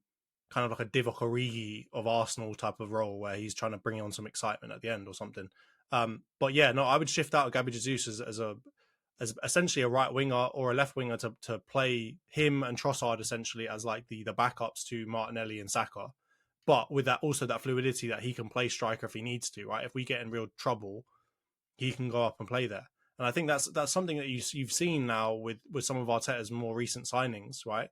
of like a Divock Origi of Arsenal type of role, where he's trying to bring on some excitement at the end or something. But yeah, no, I would shift out Gabby Jesus as essentially a right winger or a left winger to play him and Trossard essentially as like the backups to Martinelli and Saka, but with that also that fluidity that he can play striker if he needs to, right? If we get in real trouble, he can go up and play there. And I think that's something that you've seen now with some of Arteta's more recent signings, right?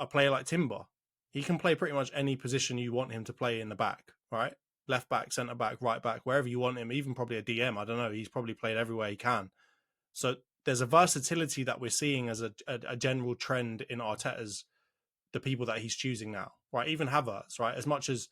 A player like Timber, he can play pretty much any position you want him to play in the back, right? Left back, centre back, right back, wherever you want him, even probably a DM. I don't know. He's probably played everywhere he can. So there's a versatility that we're seeing as a general trend in Arteta's, the people that he's choosing now, right? Even Havertz, right? As much as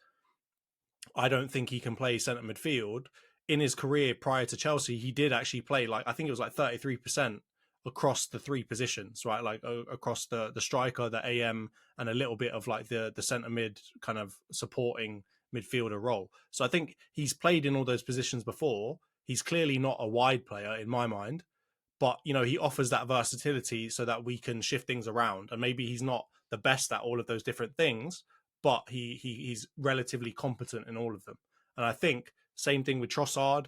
I don't think he can play centre midfield, in his career prior to Chelsea, he did actually play I think it was 33% across the 3 positions, right? Like across the striker, the AM, and a little bit of like the centre mid kind of supporting midfielder role. So I think he's played in all those positions before. He's clearly not a wide player in my mind, but he offers that versatility so that we can shift things around. And maybe he's not the best at all of those different things, but he's relatively competent in all of them. And I think same thing with Trossard.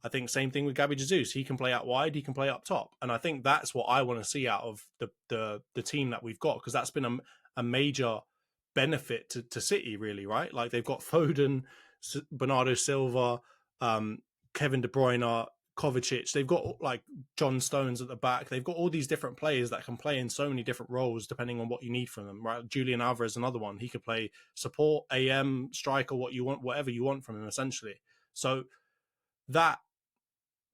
I think same thing with Gabby Jesus. He can play out wide, he can play up top. And I think that's what I want to see out of the team that we've got, because that's been a major benefit to City, really, right? Like they've got Foden, Bernardo Silva, Kevin De Bruyne, Kovacic. They've got like John Stones at the back. They've got all these different players that can play in so many different roles depending on what you need from them, right? Julian Alvarez, another one. He could play support, AM, striker, what you want, whatever you want from him, essentially. So that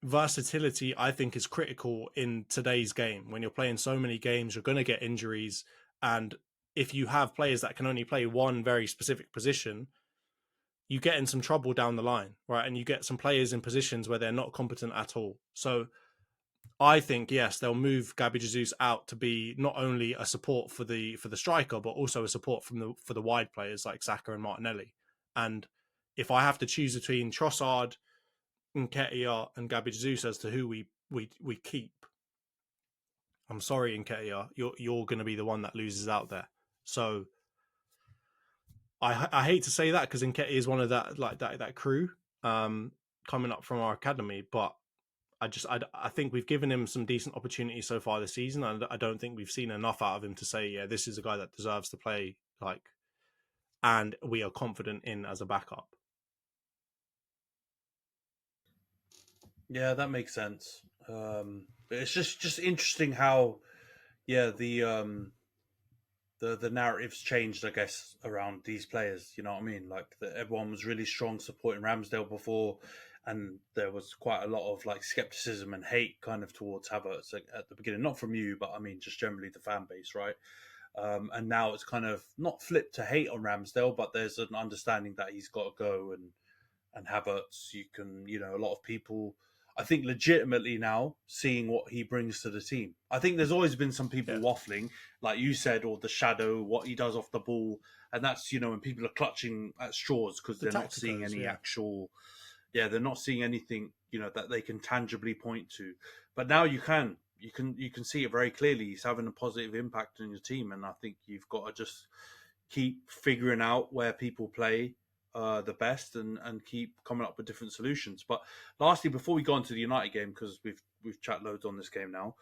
versatility, I think, is critical in today's game. When you're playing so many games, you're going to get injuries. And if you have players that can only play one very specific position, you get in some trouble down the line, right? And you get some players in positions where they're not competent at all. So I think, yes, they'll move Gabby Jesus out to be not only a support for the striker, but also a support for the wide players like Saka and Martinelli. And if I have to choose between Trossard, Nketiah, and Gabby Jesus as to who we keep, I'm sorry, Nketiah, you're going to be the one that loses out there. So I hate to say that because Nketiah is one of that crew coming up from our academy, but I think we've given him some decent opportunities so far this season. And I don't think we've seen enough out of him to say, yeah, this is a guy that deserves to play, and we are confident in as a backup. Yeah, that makes sense. It's just interesting how, the narrative's changed, I guess, around these players. You know what I mean? Like everyone was really strong supporting Ramsdale before, and there was quite a lot of skepticism and hate kind of towards Havertz at the beginning. Not from you, but I mean just generally the fan base, right? And now it's kind of not flipped to hate on Ramsdale, but there's an understanding that he's got to go, and Havertz, a lot of people, I think, legitimately now seeing what he brings to the team. I think there's always been some people waffling, like you said, or the shadow, what he does off the ball. And that's, when people are clutching at straws because they're not seeing any actual, they're not seeing anything, that they can tangibly point to. But now you can see it very clearly. He's having a positive impact on your team. And I think you've got to just keep figuring out where people play the best and keep coming up with different solutions. But lastly, before we go on to the United game, because we've chat loads on this game now,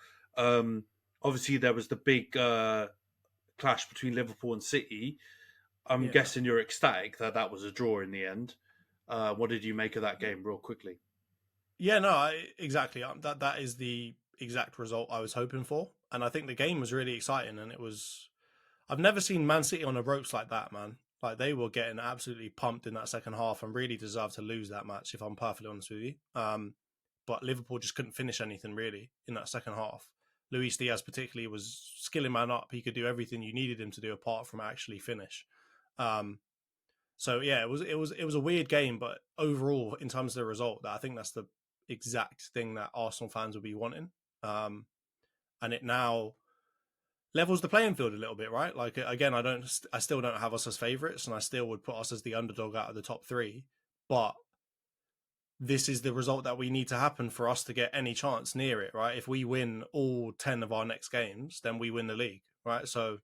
obviously there was the big clash between Liverpool and City. I'm guessing you're ecstatic that was a draw in the end. What did you make of that game, real quickly? Yeah, no, exactly. That is the exact result I was hoping for, and I think the game was really exciting. And it was, I've never seen Man City on the ropes like that, man. Like they were getting absolutely pumped in that second half and really deserved to lose that match, if I'm perfectly honest with you. But Liverpool just couldn't finish anything really in that second half. Luis Diaz particularly was skilling man up. He could do everything you needed him to do apart from actually finish. So yeah, it was a weird game, but overall, in terms of the result, I think that's the exact thing that Arsenal fans would be wanting. And it now levels the playing field a little bit, right? Like again, I still don't have us as favourites, and I still would put us as the underdog out of the top three. But this is the result that we need to happen for us to get any chance near it, right? If we win all 10 of our next games, then we win the league, right? So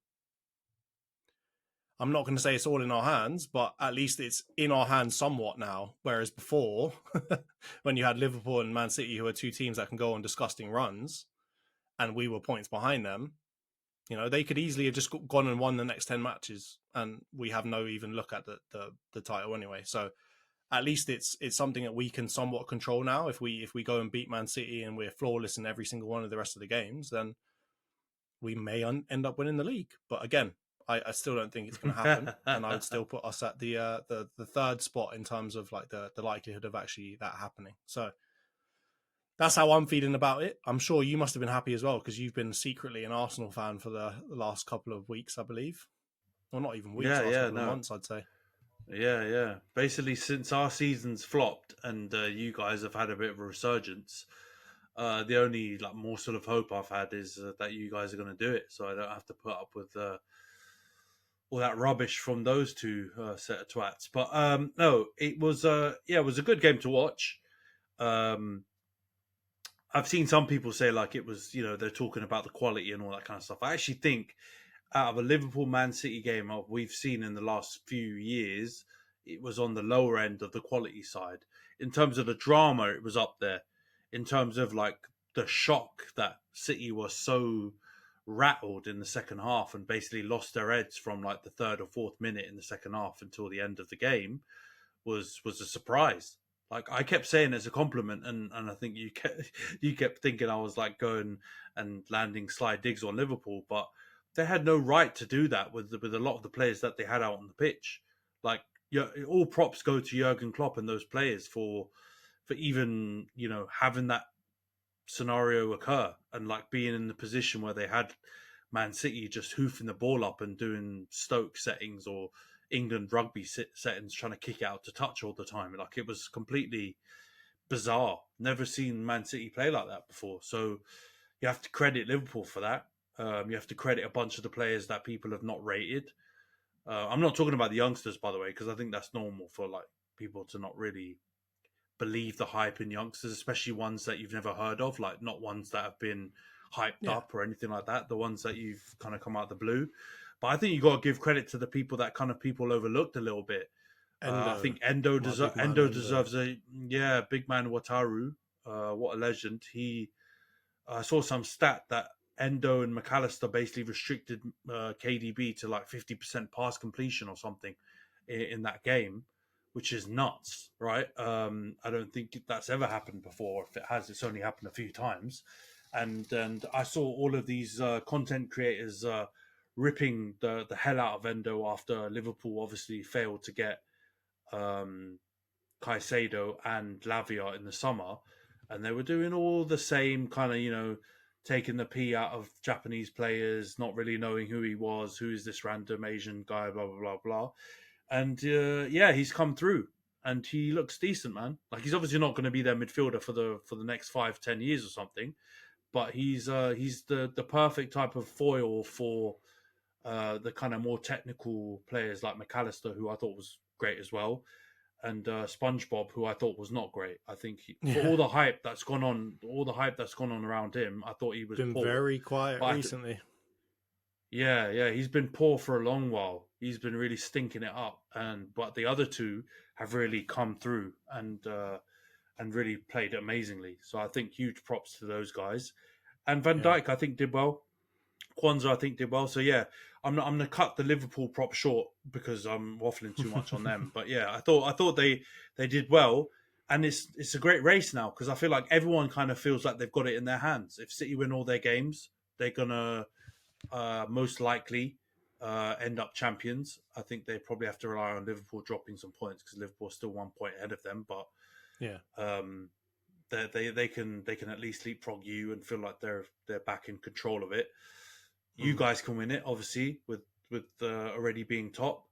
I'm not going to say it's all in our hands, but at least it's in our hands somewhat now. Whereas before, when you had Liverpool and Man City, who are two teams that can go on disgusting runs, and we were points behind them, they could easily have just gone and won the next 10 matches, and we have no even look at the title anyway. So at least it's something that we can somewhat control now. If we go and beat Man City and we're flawless in every single one of the rest of the games, then we may end up winning the league. But again, I still don't think it's going to happen, and I would still put us at the third spot in terms of like the likelihood of actually that happening. So that's how I'm feeling about it. I'm sure you must have been happy as well because you've been secretly an Arsenal fan for the last couple of weeks, I believe. Well, not even weeks, last couple of months, I'd say. Yeah. Basically, since our season's flopped and you guys have had a bit of a resurgence, the only more sort of hope I've had is that you guys are going to do it, so I don't have to put up with all that rubbish from those two set of twats. But no, it was it was a good game to watch. I've seen some people say it was, they're talking about the quality and all that kind of stuff. I actually think out of a Liverpool Man City game we've seen in the last few years, it was on the lower end of the quality side. In terms of the drama, it was up there. In terms of the shock that City was so rattled in the second half and basically lost their heads from the third or fourth minute in the second half until the end of the game was a surprise. I kept saying it's a compliment, and I think you kept thinking I was going and landing sly digs on Liverpool, but they had no right to do that with a lot of the players that they had out on the pitch. All props go to Jurgen Klopp and those players for for even, having that scenario occur and like being in the position where they had Man City just hoofing the ball up and doing Stoke settings or England rugby settings, trying to kick it out to touch all the time. Like, it was completely bizarre. Never seen Man City play like that before. So you have to credit Liverpool for that. You have to credit a bunch of the players that people have not rated. I'm not talking about the youngsters, by the way, because I think that's normal for like people to not really believe the hype in youngsters, especially ones that you've never heard of, like not ones that have been hyped up or anything like that, the ones that you've kind of come out of the blue. But I think you got to give credit to the people that kind of people overlooked a little bit. I think Endo deserves a big man Wataru. What a legend. I saw some stat that Endo and McAllister basically restricted KDB to like 50% pass completion or something in that game, which is nuts, right? I don't think that's ever happened before. If it has, it's only happened a few times. And I saw all of these content creators ripping the hell out of Endo after Liverpool obviously failed to get Caicedo and Lavia in the summer, and they were doing all the same kind of, taking the pee out of Japanese players, not really knowing who he was, who is this random Asian guy, blah blah blah blah. And he's come through, and he looks decent, man. Like, he's obviously not going to be their midfielder for the next 5-10 years or something, but he's the perfect type of foil for the kind of more technical players like McAllister, who I thought was great as well, and SpongeBob, who I thought was not great. I think for all the hype that's gone on around him, I thought he was been poor. very quiet recently. Yeah, he's been poor for a long while. He's been really stinking it up, but the other two have really come through and really played amazingly. So I think huge props to those guys. And Van Dijk, I think, did well. Kwanzaa, I think, did well. So yeah, I'm going to cut the Liverpool prop short because I'm waffling too much on them. But yeah, I thought they did well, and it's a great race now because I feel like everyone kind of feels like they've got it in their hands. If City win all their games, they're gonna most likely end up champions. I think they probably have to rely on Liverpool dropping some points because Liverpool's still 1 point ahead of them. But they can at least leapfrog you and feel like they're back in control of it. You guys can win it, obviously, with already being top.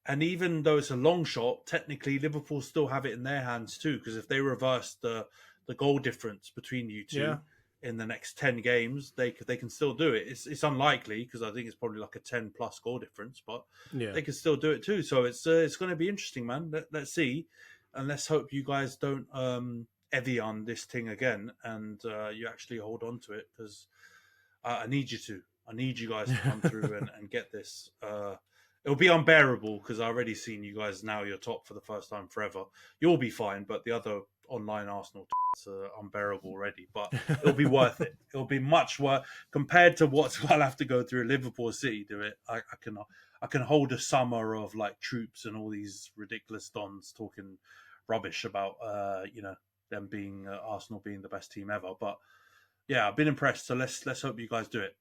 And even though it's a long shot, technically Liverpool still have it in their hands too. Because if they reverse the goal difference between you two in the next 10 games, they can still do it. It's unlikely because I think it's probably like a 10 plus goal difference, but they can still do it too. So it's going to be interesting, man. Let's see, and let's hope you guys don't Evian this thing again, and you actually hold on to it because I need you to. I need you guys to come through and get this. It'll be unbearable because I've already seen you guys now. You're top for the first time forever. You'll be fine, but the other online Arsenal are unbearable already. But it'll be worth it. It'll be much worth compared to what I'll have to go through. Liverpool City do it. I can hold a summer of like troops and all these ridiculous dons talking rubbish about them being Arsenal being the best team ever. But yeah, I've been impressed. So let's hope you guys do it.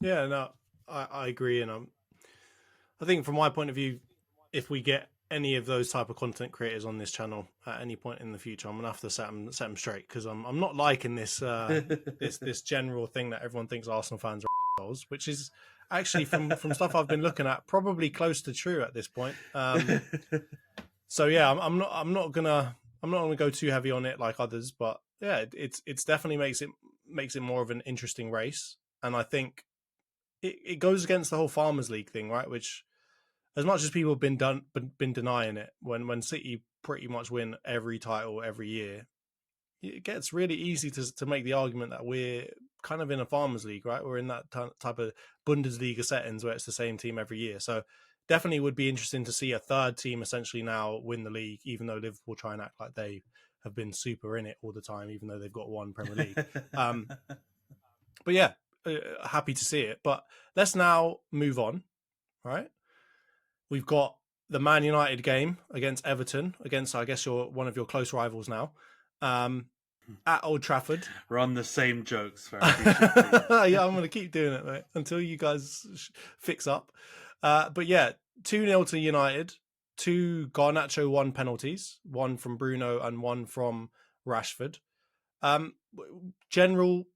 Yeah, no, I agree, and I think from my point of view, if we get any of those type of content creators on this channel at any point in the future, I'm gonna have to set them straight because I'm not liking this this general thing that everyone thinks Arsenal fans are assholes, which is actually from stuff I've been looking at probably close to true at this point. So yeah, I'm not gonna go too heavy on it like others, but yeah, it's definitely makes it more of an interesting race, and I think it goes against the whole Farmers League thing, right? Which, as much as people have been denying it, when City pretty much win every title every year, it gets really easy to make the argument that we're kind of in a Farmers League, right? We're in that type of Bundesliga settings where it's the same team every year. So definitely would be interesting to see a third team essentially now win the league, even though Liverpool try and act like they have been super in it all the time, even though they've got one Premier League. But yeah, happy to see it. But let's now move on, right? We've got the Man United game against Everton, against, I guess, one of your close rivals now, at Old Trafford. We're on the same jokes. Yeah, I'm going to keep doing it, mate, until you guys fix up. But yeah, 2-0 to United, 2 Garnacho 1 penalties, one from Bruno and one from Rashford. General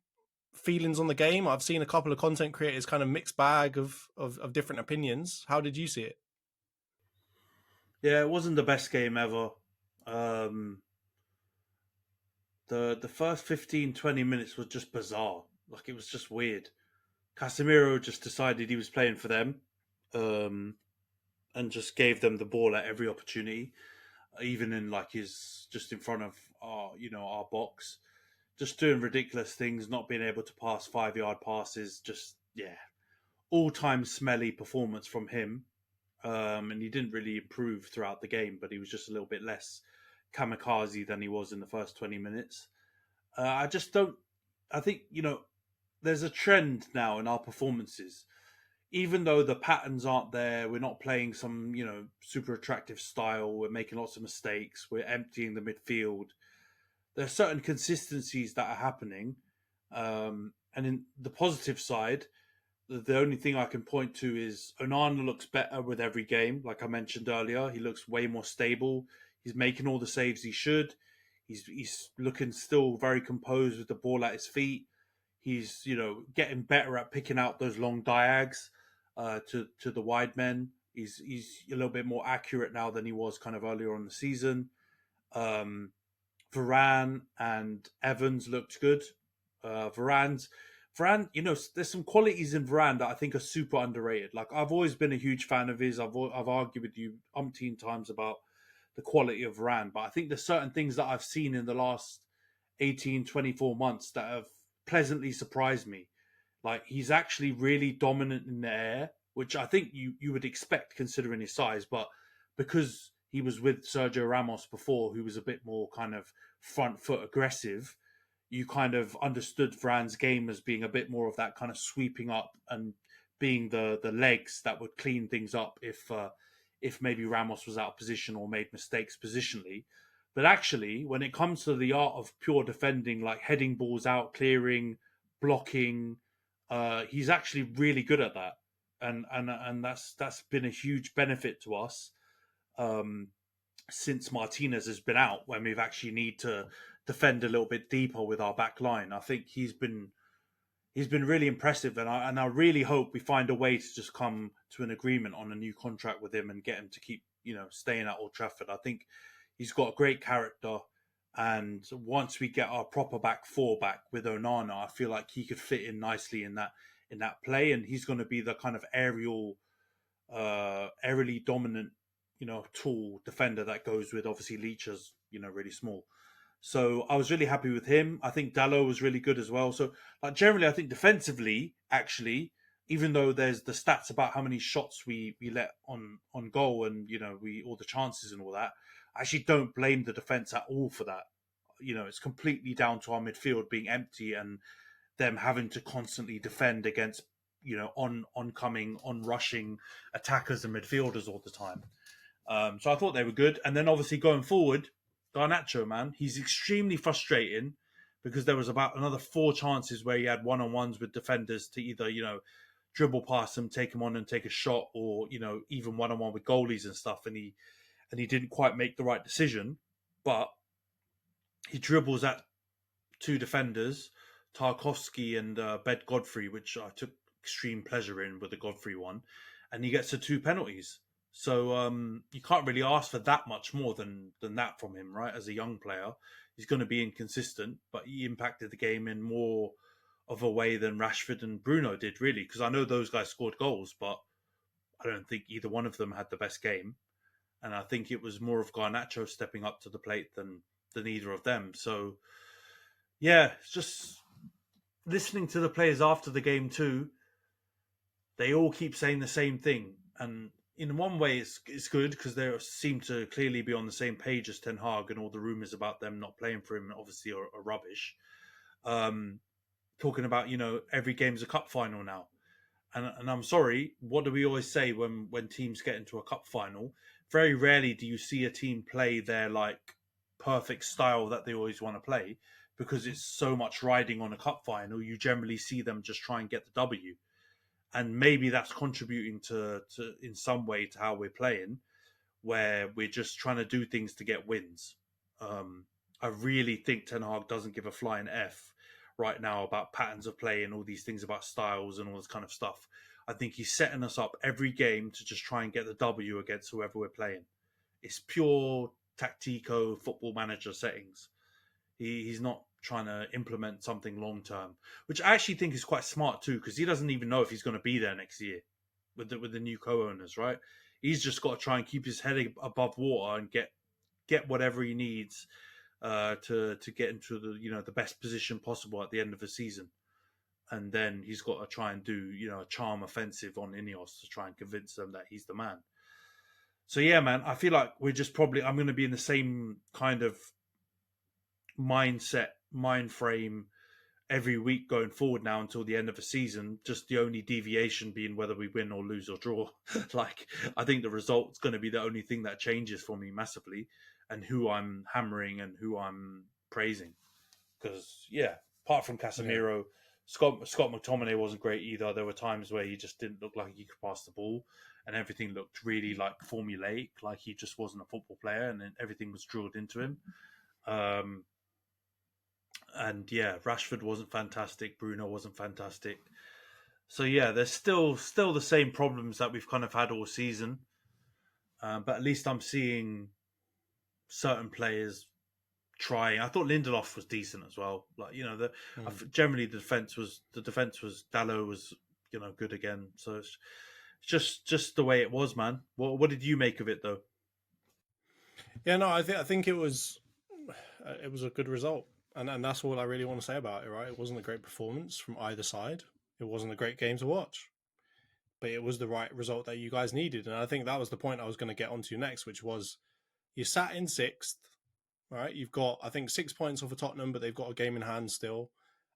feelings on the game? I've seen a couple of content creators kind of mixed bag of different opinions. How did you see it? Yeah, it wasn't the best game ever. Um, the first 15, 20 minutes was just bizarre. Like, it was just weird. Casemiro just decided he was playing for them, and just gave them the ball at every opportunity, even in like his just in front of our box, just doing ridiculous things, not being able to pass 5 yard passes. Just all time smelly performance from him. And he didn't really improve throughout the game, but he was just a little bit less kamikaze than he was in the first 20 minutes. I just don't. I think there's a trend now in our performances. Even though the patterns aren't there, we're not playing some super attractive style. We're making lots of mistakes. We're emptying the midfield. There are certain consistencies that are happening, and in the positive side, the only thing I can point to is Onana looks better with every game. Like I mentioned earlier, he looks way more stable. He's making all the saves he should. He's looking still very composed with the ball at his feet. He's getting better at picking out those long diags to the wide men. He's a little bit more accurate now than he was kind of earlier on the season. Um, Varane and Evans looked good. Varane, there's some qualities in Varane that I think are super underrated. Like, I've always been a huge fan of his. I've argued with you umpteen times about the quality of Varane, but I think there's certain things that I've seen in the last 18, 24 months that have pleasantly surprised me. Like, he's actually really dominant in the air, which I think you would expect considering his size, but because he was with Sergio Ramos before, who was a bit more kind of front foot aggressive, you kind of understood Varane's game as being a bit more of that kind of sweeping up and being the legs that would clean things up if maybe Ramos was out of position or made mistakes positionally. But actually, when it comes to the art of pure defending, like heading balls out, clearing, blocking, he's actually really good at that, and that's been a huge benefit to us um, since Martinez has been out, when we've actually need to defend a little bit deeper with our back line. I think he's been really impressive, and I really hope we find a way to just come to an agreement on a new contract with him and get him to keep staying at Old Trafford. I think he's got a great character, and once we get our proper back four back with Onana, I feel like he could fit in nicely in that play, and he's going to be the kind of aerially dominant, tall defender that goes with obviously Leach's, really small. So I was really happy with him. I think Dalot was really good as well. So like generally, I think defensively, actually, even though there's the stats about how many shots we let on goal and we all the chances and all that, I actually don't blame the defense at all for that. It's completely down to our midfield being empty and them having to constantly defend against oncoming, on rushing attackers and midfielders all the time. So I thought they were good. And then obviously going forward, Garnacho, man, he's extremely frustrating because there was about another 4 chances where he had one-on-ones with defenders to either, dribble past them, take him on and take a shot, or, even one-on-one with goalies and stuff. And he didn't quite make the right decision. But he dribbles at 2 defenders, Tarkovsky and Bed Godfrey, which I took extreme pleasure in with the Godfrey one. And he gets to 2 penalties. So you can't really ask for that much more than that from him, right? As a young player, he's going to be inconsistent, but he impacted the game in more of a way than Rashford and Bruno did, really. Because I know those guys scored goals, but I don't think either one of them had the best game. And I think it was more of Garnacho stepping up to the plate than either of them. So yeah, it's just listening to the players after the game too. They all keep saying the same thing, and in one way, it's good because they seem to clearly be on the same page as Ten Hag, and all the rumors about them not playing for him obviously are rubbish. Talking about every game's a cup final now, and I'm sorry, what do we always say when teams get into a cup final? Very rarely do you see a team play their like perfect style that they always want to play, because it's so much riding on a cup final. You generally see them just try and get the W, and maybe that's contributing to in some way to how we're playing, where we're just trying to do things to get wins. I really think Ten Hag doesn't give a flying F right now about patterns of play and all these things about styles and all this kind of stuff. I think he's setting us up every game to just try and get the W against whoever we're playing. It's pure tactico football manager settings. He's not trying to implement something long term, which I actually think is quite smart too, because he doesn't even know if he's going to be there next year with the new co-owners, right? He's just got to try and keep his head above water and get whatever he needs to get into the best position possible at the end of the season. And then he's got to try and do a charm offensive on Ineos to try and convince them that he's the man. So yeah, man, I feel like I'm going to be in the same kind of mind frame every week going forward now until the end of the season. Just the only deviation being whether we win or lose or draw. Like, I think the result's going to be the only thing that changes for me massively, and who I'm hammering and who I'm praising. Because apart from Casemiro, Scott McTominay wasn't great either. There were times where he just didn't look like he could pass the ball, and everything looked really like formulaic, like he just wasn't a football player, and then everything was drilled into him. And Rashford wasn't fantastic. Bruno wasn't fantastic. So there's still the same problems that we've kind of had all season. But at least I'm seeing certain players trying. I thought Lindelof was decent as well. Like generally the defense was Dalot was good again. So it's just the way it was, man. What did you make of it though? Yeah, no, I think it was a good result. And that's all I really want to say about it, right? It wasn't a great performance from either side. It wasn't a great game to watch. But it was the right result that you guys needed. And I think that was the point I was going to get onto next, which was you sat in sixth, right? You've got, I think, 6 points off of Tottenham, but they've got a game in hand still.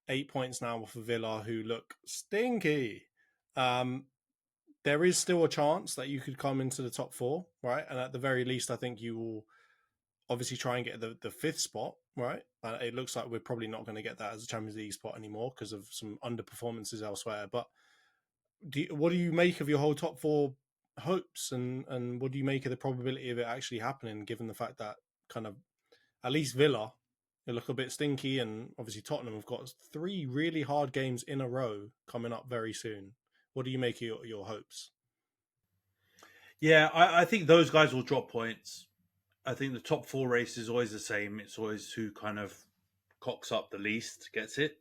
8 points now off of Villa, who look stinky. There is still a chance that you could come into the top four, right? And at the very least, I think you will obviously try and get the fifth spot, right? It looks like we're probably not going to get that as a Champions League spot anymore because of some underperformances elsewhere. But what do you make of your whole top four hopes, and what do you make of the probability of it actually happening, given the fact that kind of at least Villa, they look a bit stinky, and obviously Tottenham have got 3 really hard games in a row coming up very soon. What do you make of your hopes? Yeah, I think those guys will drop points. I think the top 4 race is always the same. It's always who kind of cocks up the least gets it,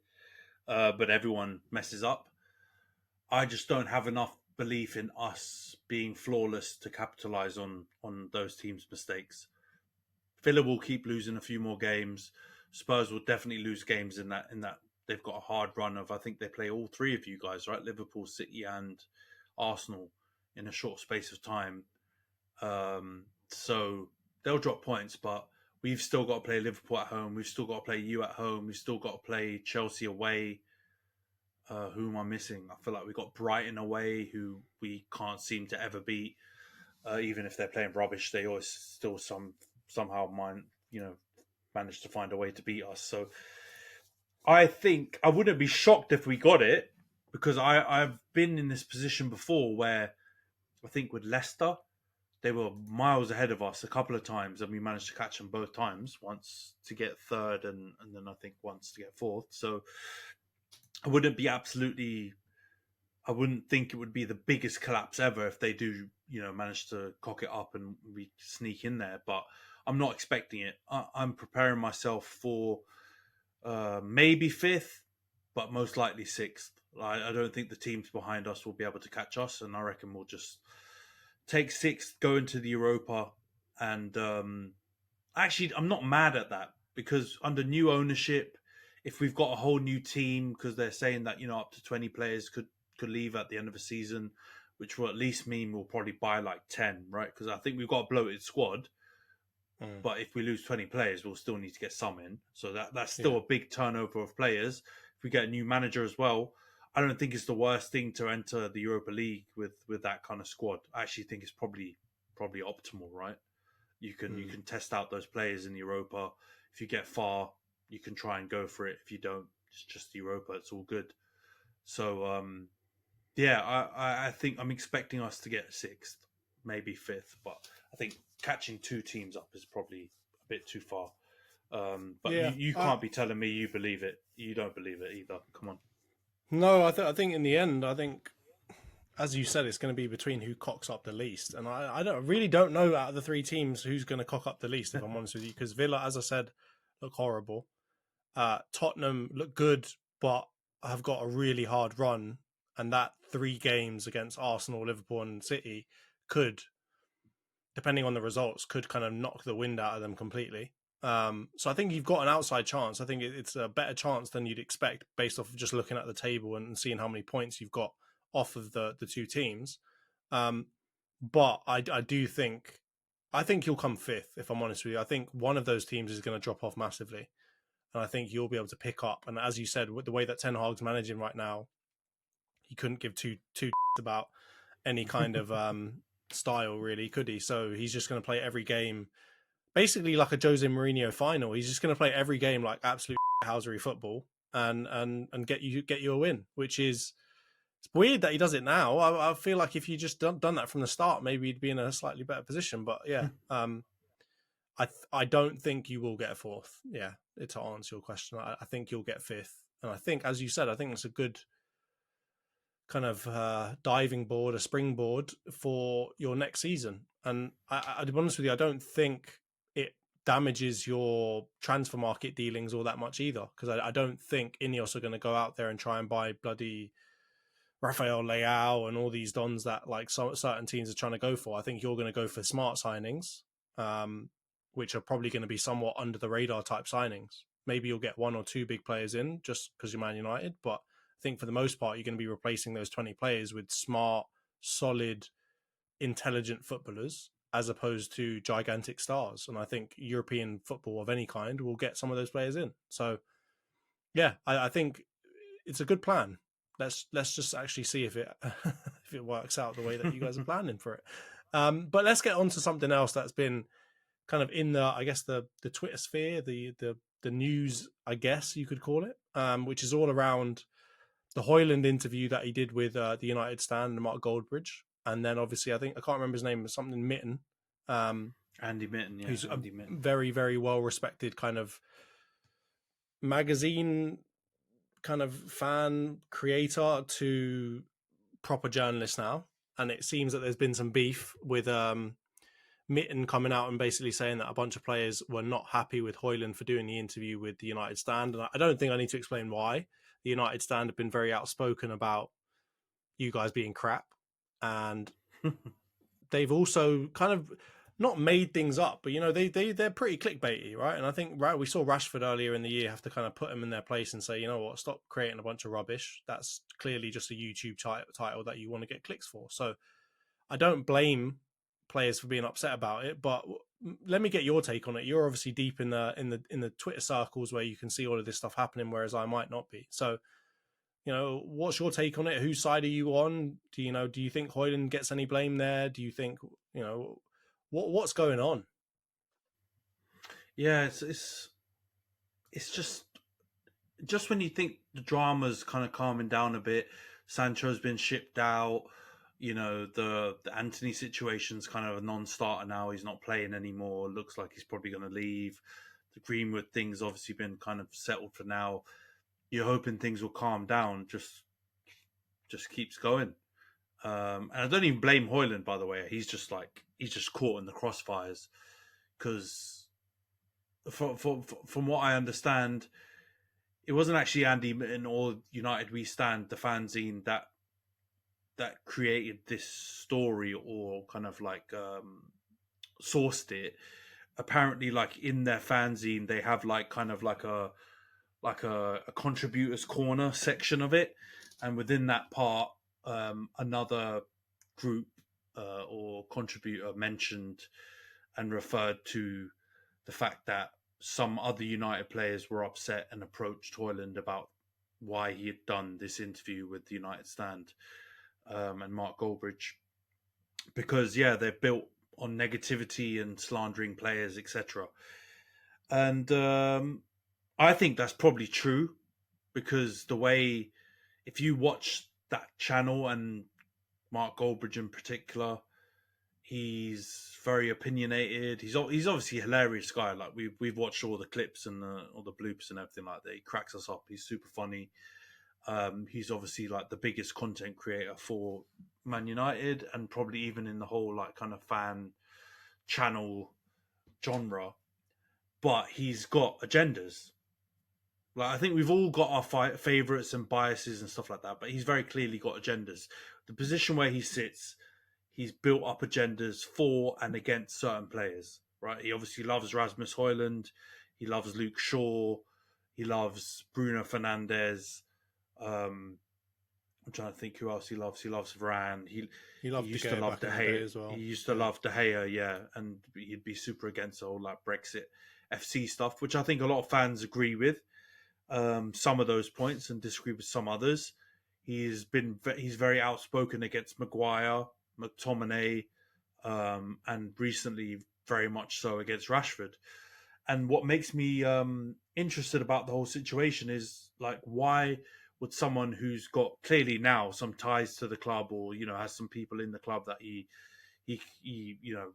but everyone messes up. I just don't have enough belief in us being flawless to capitalize on those teams' mistakes. Villa will keep losing a few more games. Spurs will definitely lose games in that they've got a hard run of, I think they play all 3 of you guys, right? Liverpool, City and Arsenal in a short space of time. So they'll drop points, but we've still got to play Liverpool at home. We've still got to play you at home. We've still got to play Chelsea away. Who am I missing? I feel like we got Brighton away, who we can't seem to ever beat. Even if they're playing rubbish, they always still somehow manage to find a way to beat us. So I think I wouldn't be shocked if we got it, because I've been in this position before where I think with Leicester, they were miles ahead of us a couple of times, and we managed to catch them both times. Once to get third, and then I think once to get fourth. So I wouldn't think it would be the biggest collapse ever if they do, manage to cock it up and we sneak in there. But I'm not expecting it. I'm preparing myself for maybe 5th, but most likely 6th. I don't think the teams behind us will be able to catch us, and I reckon we'll just take 6th, go into the Europa. And actually, I'm not mad at that, because under new ownership, if we've got a whole new team, because they're saying that up to 20 players could leave at the end of the season, which will at least mean we'll probably buy like 10, right? Because I think we've got a bloated squad, but if we lose 20 players, we'll still need to get some in. So that's still a big turnover of players. If we get a new manager as well, I don't think it's the worst thing to enter the Europa League with that kind of squad. I actually think it's probably optimal, right? You can test out those players in Europa. If you get far, you can try and go for it. If you don't, it's just Europa. It's all good. So, I think I'm expecting us to get 6th, maybe 5th. But I think catching 2 teams up is probably a bit too far. But you can't be telling me you believe it. You don't believe it either. Come on. No, I think in the end, as you said, it's going to be between who cocks up the least. And I really don't know out of the three teams who's going to cock up the least, if I'm honest with you, because Villa, as I said, look horrible. Tottenham look good, but have got a really hard run. And that 3 games against Arsenal, Liverpool and City could, depending on the results, could kind of knock the wind out of them completely. So I think you've got an outside chance. I think it's a better chance than you'd expect based off of just looking at the table and seeing how many points you've got off of the two teams. But I do think you'll come 5th, if I'm honest with you. I think one of those teams is going to drop off massively. And I think you'll be able to pick up. And as you said, with the way that Ten Hag's managing right now, he couldn't give two about any kind of style, really, could he? So he's just going to play every game basically like a Jose Mourinho final. He's just going to play every game like absolute housery football and get you a win, which is, it's weird that he does it now. I feel like if you just done that from the start, maybe he'd be in a slightly better position. But yeah, I don't think you will get a 4th. Yeah, to answer your question, I think you'll get 5th. And I think, as you said, I think it's a good kind of diving board, a springboard for your next season. And to be honest with you, I don't think it damages your transfer market dealings all that much either, because I don't think Ineos are going to go out there and try and buy bloody Rafael Leao and all these dons that like certain teams are trying to go for. I think you're going to go for smart signings, which are probably going to be somewhat under the radar type signings. Maybe you'll get 1 or 2 big players in just because you're Man United, but I think for the most part, you're going to be replacing those 20 players with smart, solid, intelligent footballers as opposed to gigantic stars. And I think European football of any kind will get some of those players in. So, yeah, I think it's a good plan. Let's just actually see if it if it works out the way that you guys are planning for it. But let's get on to something else that's been kind of in the, I guess, the Twitter sphere, the news, I guess you could call it, which is all around the Hojlund interview that he did with the United Stand and Mark Goldbridge. And then obviously, I can't remember his name, something Mitten. Andy Mitten, yeah. Who's Andy Mitten. Very, very well-respected kind of magazine kind of fan creator to proper journalist now. And it seems that there's been some beef with Mitten coming out and basically saying that a bunch of players were not happy with Hojlund for doing the interview with the United Stand. And I don't think I need to explain why. The United Stand have been very outspoken about you guys being crap. And they've also kind of not made things up, but, you know, they're pretty clickbaity, right? And I think we saw Rashford earlier in the year have to kind of put them in their place and say, you know what, stop creating a bunch of rubbish. That's clearly just a YouTube title that you want to get clicks for. So I don't blame players for being upset about it, but let me get your take on it. You're obviously deep in the Twitter circles where you can see all of this stuff happening, whereas I might not be. So, you know, what's your take on it? Whose side are you on? Do you think Hojlund gets any blame there? Do you think, you know, what's going on? Yeah, it's just when you think the drama's kind of calming down a bit, Sancho's been shipped out. You know, the Antony situation's kind of a non-starter now. He's not playing anymore. Looks like he's probably going to leave. The Greenwood thing's obviously been kind of settled for now. You're hoping things will calm down. Just keeps going. And I don't even blame Hojlund, by the way. He's just caught in the crossfires because from what I understand, it wasn't actually Andy Mitten or United We Stand, the fanzine that created this story or kind of like sourced it. Apparently, like in their fanzine, they have like kind of like a contributors corner section of it, and within that part, another group or contributor mentioned and referred to the fact that some other United players were upset and approached Hojlund about why he had done this interview with the United Stand and Mark Goldbridge, because they're built on negativity and slandering players, etc. And I think that's probably true, because the way, if you watch that channel and Mark Goldbridge in particular, He's very opinionated. He's obviously a hilarious guy. Like we've watched all the clips and all the bloopers and everything like that. He cracks us up. He's super funny. He's obviously like the biggest content creator for Man United and probably even in the whole like kind of fan channel genre. But he's got agendas. Like I think we've all got our favorites and biases and stuff like that, but he's very clearly got agendas. The position where he sits, he's built up agendas for and against certain players. Right? He obviously loves Rasmus Hojlund. He loves Luke Shaw. He loves Bruno Fernandes. I'm trying to think who else he loves. He loves Varane. He used to love De Gea as well. He used to love De Gea, yeah, and he'd be super against all like Brexit FC stuff, which I think a lot of fans agree with. Some of those points and disagree with some others. He's very outspoken against Maguire, McTominay, and recently very much so against Rashford. And what makes me interested about the whole situation is like why would someone who's got clearly now some ties to the club or has some people in the club that he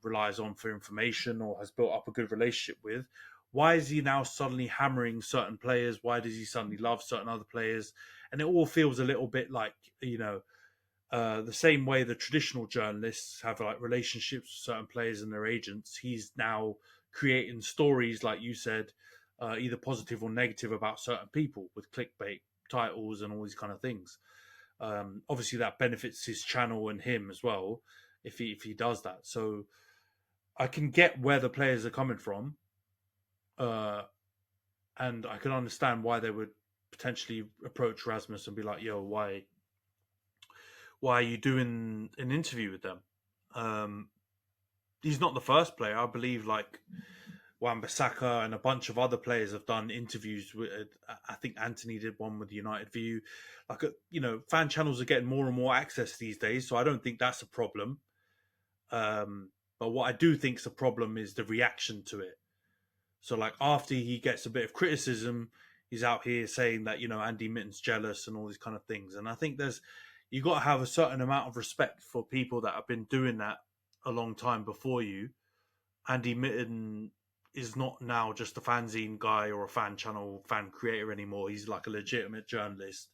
relies on for information or has built up a good relationship with, why is he now suddenly hammering certain players? Why does he suddenly love certain other players? And it all feels a little bit like the same way the traditional journalists have like relationships with certain players and their agents. He's now creating stories, like you said, either positive or negative about certain people with clickbait titles and all these kind of things. Obviously, that benefits his channel and him as well if he does that. So I can get where the players are coming from, and I can understand why they would potentially approach Rasmus and be like, "Yo, why are you doing an interview with them?" He's not the first player. I believe like Wan-Bissaka and a bunch of other players have done interviews with. I think Antony did one with United View. Like fan channels are getting more and more access these days, so I don't think that's a problem. But what I do think is a problem is the reaction to it. So like after he gets a bit of criticism, he's out here saying that Andy Mitten's jealous and all these kind of things. And I think you've got to have a certain amount of respect for people that have been doing that a long time before you. Andy Mitten is not now just a fanzine guy or a fan channel fan creator anymore. He's like a legitimate journalist,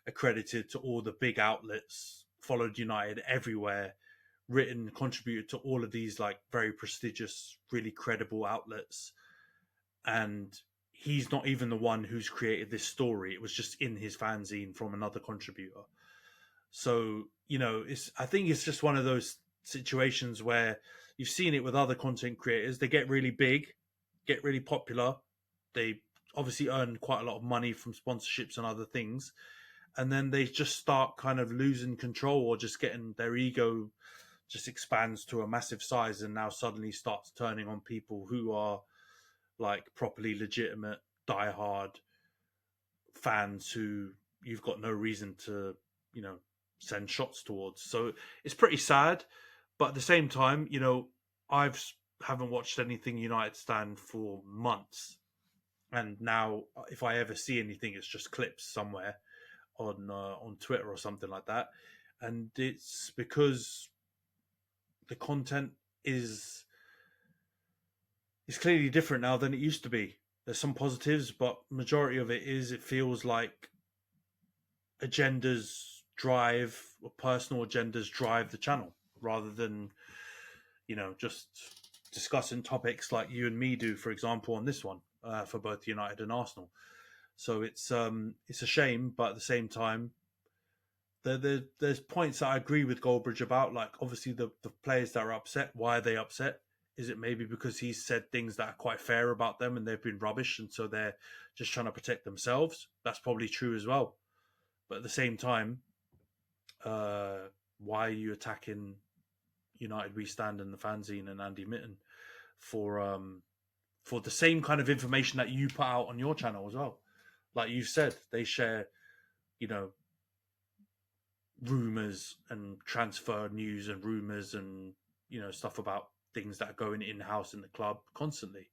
accredited to all the big outlets, followed United everywhere, contributed to all of these like very prestigious, really credible outlets. And he's not even the one who's created this story. It was just in his fanzine from another contributor. So, I think it's just one of those situations where you've seen it with other content creators. They get really big, get really popular. They obviously earn quite a lot of money from sponsorships and other things. And then they just start kind of losing control or just getting their ego just expands to a massive size and now suddenly starts turning on people who are like properly legitimate, diehard fans who you've got no reason to, send shots towards. So it's pretty sad. But at the same time, haven't watched anything United stand for months. And now if I ever see anything, it's just clips somewhere on Twitter or something like that. And it's because the content is clearly different now than it used to be. There's some positives, but majority of it feels like personal agendas drive the channel rather than, just discussing topics like you and me do, for example, on this one for both United and Arsenal. So it's a shame, but at the same time, there's points that I agree with Goldbridge about. Like obviously the players that are upset, why are they upset? Is it maybe because he's said things that are quite fair about them and they've been rubbish and so they're just trying to protect themselves? That's probably true as well. But at the same time, why are you attacking United We Stand and the fanzine and Andy Mitten for the same kind of information that you put out on your channel as well? Like you said, they share, rumors and transfer news and rumors and stuff about things that are going in-house in the club constantly.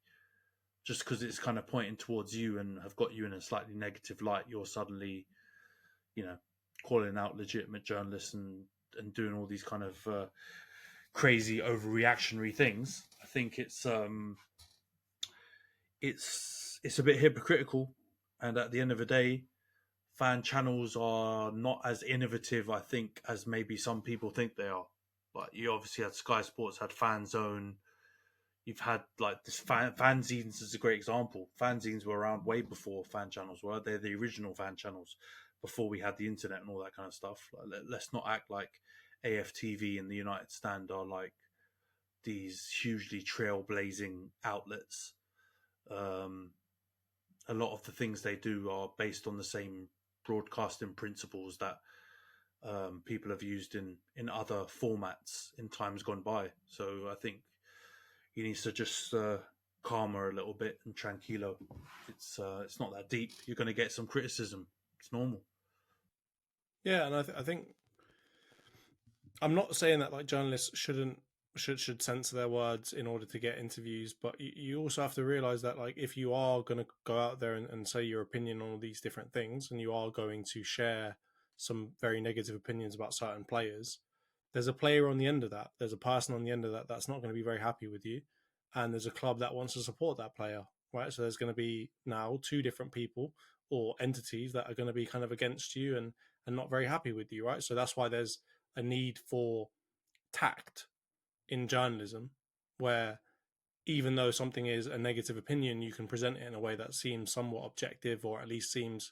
Just because it's kind of pointing towards you and have got you in a slightly negative light, you're suddenly, calling out legitimate journalists and doing all these kind of crazy overreactionary things. I think it's a bit hypocritical, and at the end of the day, fan channels are not as innovative, I think, as maybe some people think they are. Like you obviously had Sky Sports, had Fan Zone. You've had like this fanzines is a great example. Fanzines were around way before fan channels were. They're the original fan channels before we had the internet and all that kind of stuff. Like, let's not act like AFTV and the United Stand are like these hugely trailblazing outlets. A lot of the things they do are based on the same broadcasting principles that people have used in other formats in times gone by. So I think he needs to just calm her a little bit and tranquilo. It's not that deep. You're going to get some criticism. It's normal. Yeah, and I think I'm not saying that like journalists should censor their words in order to get interviews, but you also have to realize that like if you are going to go out there and say your opinion on all these different things, and you are going to share some very negative opinions about certain players, there's a player on the end of that. There's a person on the end of that that's not going to be very happy with you, and there's a club that wants to support that player, right? So there's going to be now two different people or entities that are going to be kind of against you and not very happy with you, right? So that's why there's a need for tact in journalism, where even though something is a negative opinion, you can present it in a way that seems somewhat objective, or at least seems,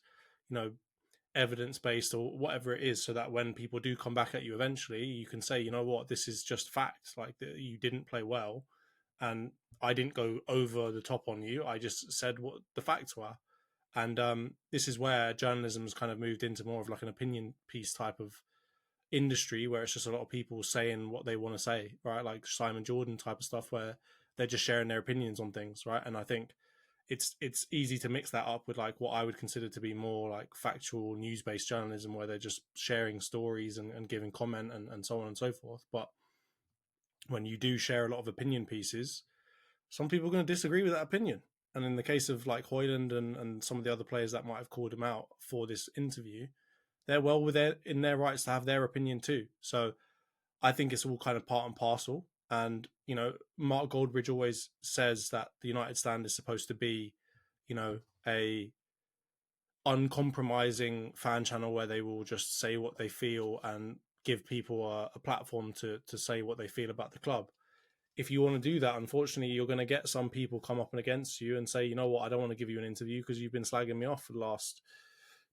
evidence based or whatever it is, so that when people do come back at you eventually, you can say, you know what, this is just fact. Like you didn't play well, and I didn't go over the top on you. I just said what the facts were. And this is where journalism has kind of moved into more of like an opinion piece type of industry, where it's just a lot of people saying what they want to say, right? Like Simon Jordan type of stuff, where they're just sharing their opinions on things, right? And I think it's easy to mix that up with like what I would consider to be more like factual news-based journalism, where they're just sharing stories and giving comment and so on and so forth. But when you do share a lot of opinion pieces, some people are going to disagree with that opinion. And in the case of like Hojlund and some of the other players that might have called him out for this interview, they're well in their rights to have their opinion too. So I think it's all kind of part and parcel. And, Mark Goldbridge always says that the United Stand is supposed to be, a uncompromising fan channel where they will just say what they feel and give people a platform to say what they feel about the club. If you want to do that, unfortunately, you're going to get some people come up and against you and say, you know what, I don't want to give you an interview because you've been slagging me off for the last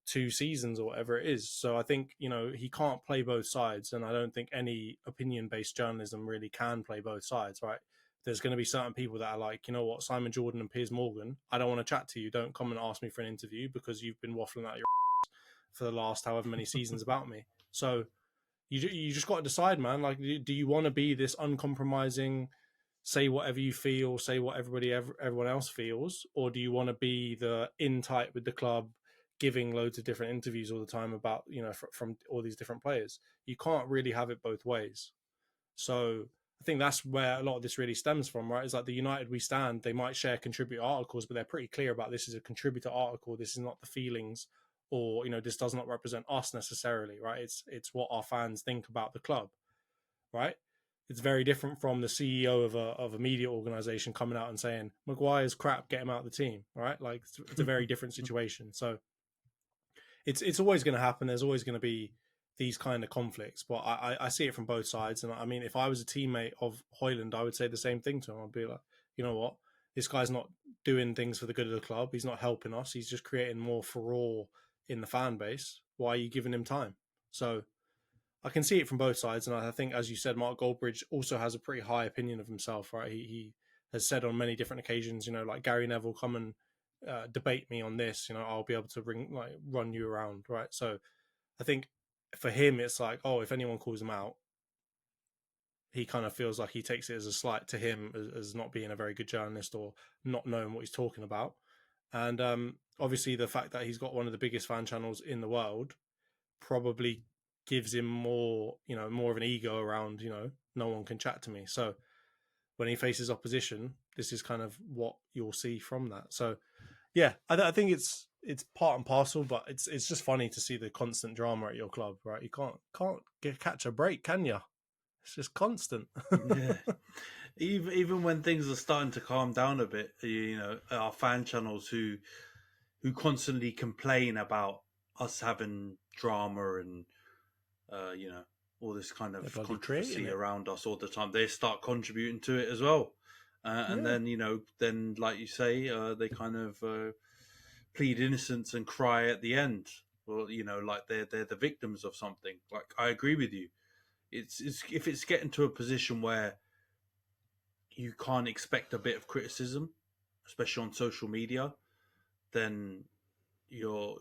2 seasons or whatever it is. So I think, he can't play both sides. And I don't think any opinion-based journalism really can play both sides, right? There's going to be certain people that are like, you know what, Simon Jordan and Piers Morgan, I don't want to chat to you. Don't come and ask me for an interview because you've been waffling out your for the last however many seasons about me. So you just got to decide, man. Like, do you want to be this uncompromising, say whatever you feel, say what everyone else feels, or do you want to be the in tight with the club, giving loads of different interviews all the time about, from all these different players? You can't really have it both ways. So I think that's where a lot of this really stems from, right? It's like the United We Stand, they might share contributor articles, but they're pretty clear about this is a contributor article. This is not the feelings, or, this does not represent us necessarily, right? It's what our fans think about the club, right? It's very different from the CEO of a media organization coming out and saying, Maguire's crap, get him out of the team, right? Like it's a very different situation. So it's always going to happen. There's always going to be these kind of conflicts, but I see it from both sides. And I mean, if I was a teammate of Hojlund, I would say the same thing to him. I'd be like, you know what? This guy's not doing things for the good of the club. He's not helping us. He's just creating more furore in the fan base. Why are you giving him time? So I can see it from both sides. And I think, as you said, Mark Goldbridge also has a pretty high opinion of himself, right? He has said on many different occasions, like Gary Neville, come and debate me on this, I'll be able to run you around, right? So I think for him, it's like, oh, if anyone calls him out, he kind of feels like he takes it as a slight to him as not being a very good journalist or not knowing what he's talking about. And obviously the fact that he's got one of the biggest fan channels in the world probably gives him more of an ego around, no one can chat to me. So when he faces opposition, this is kind of what you'll see from that. So yeah, I think it's part and parcel, but it's just funny to see the constant drama at your club, right? You can't catch a break, can you? It's just constant. Yeah. Even when things are starting to calm down a bit, you know, our fan channels who constantly complain about us having drama and you know, all this kind They're of bloody creating controversy it. around us all the time. They start contributing to it as well, and then you know, then like you say, they kind of plead innocence and cry at the end. Well, you know, like they're the victims of something. Like I agree with you. It's if it's getting to a position where you can't expect a bit of criticism, especially on social media, then you're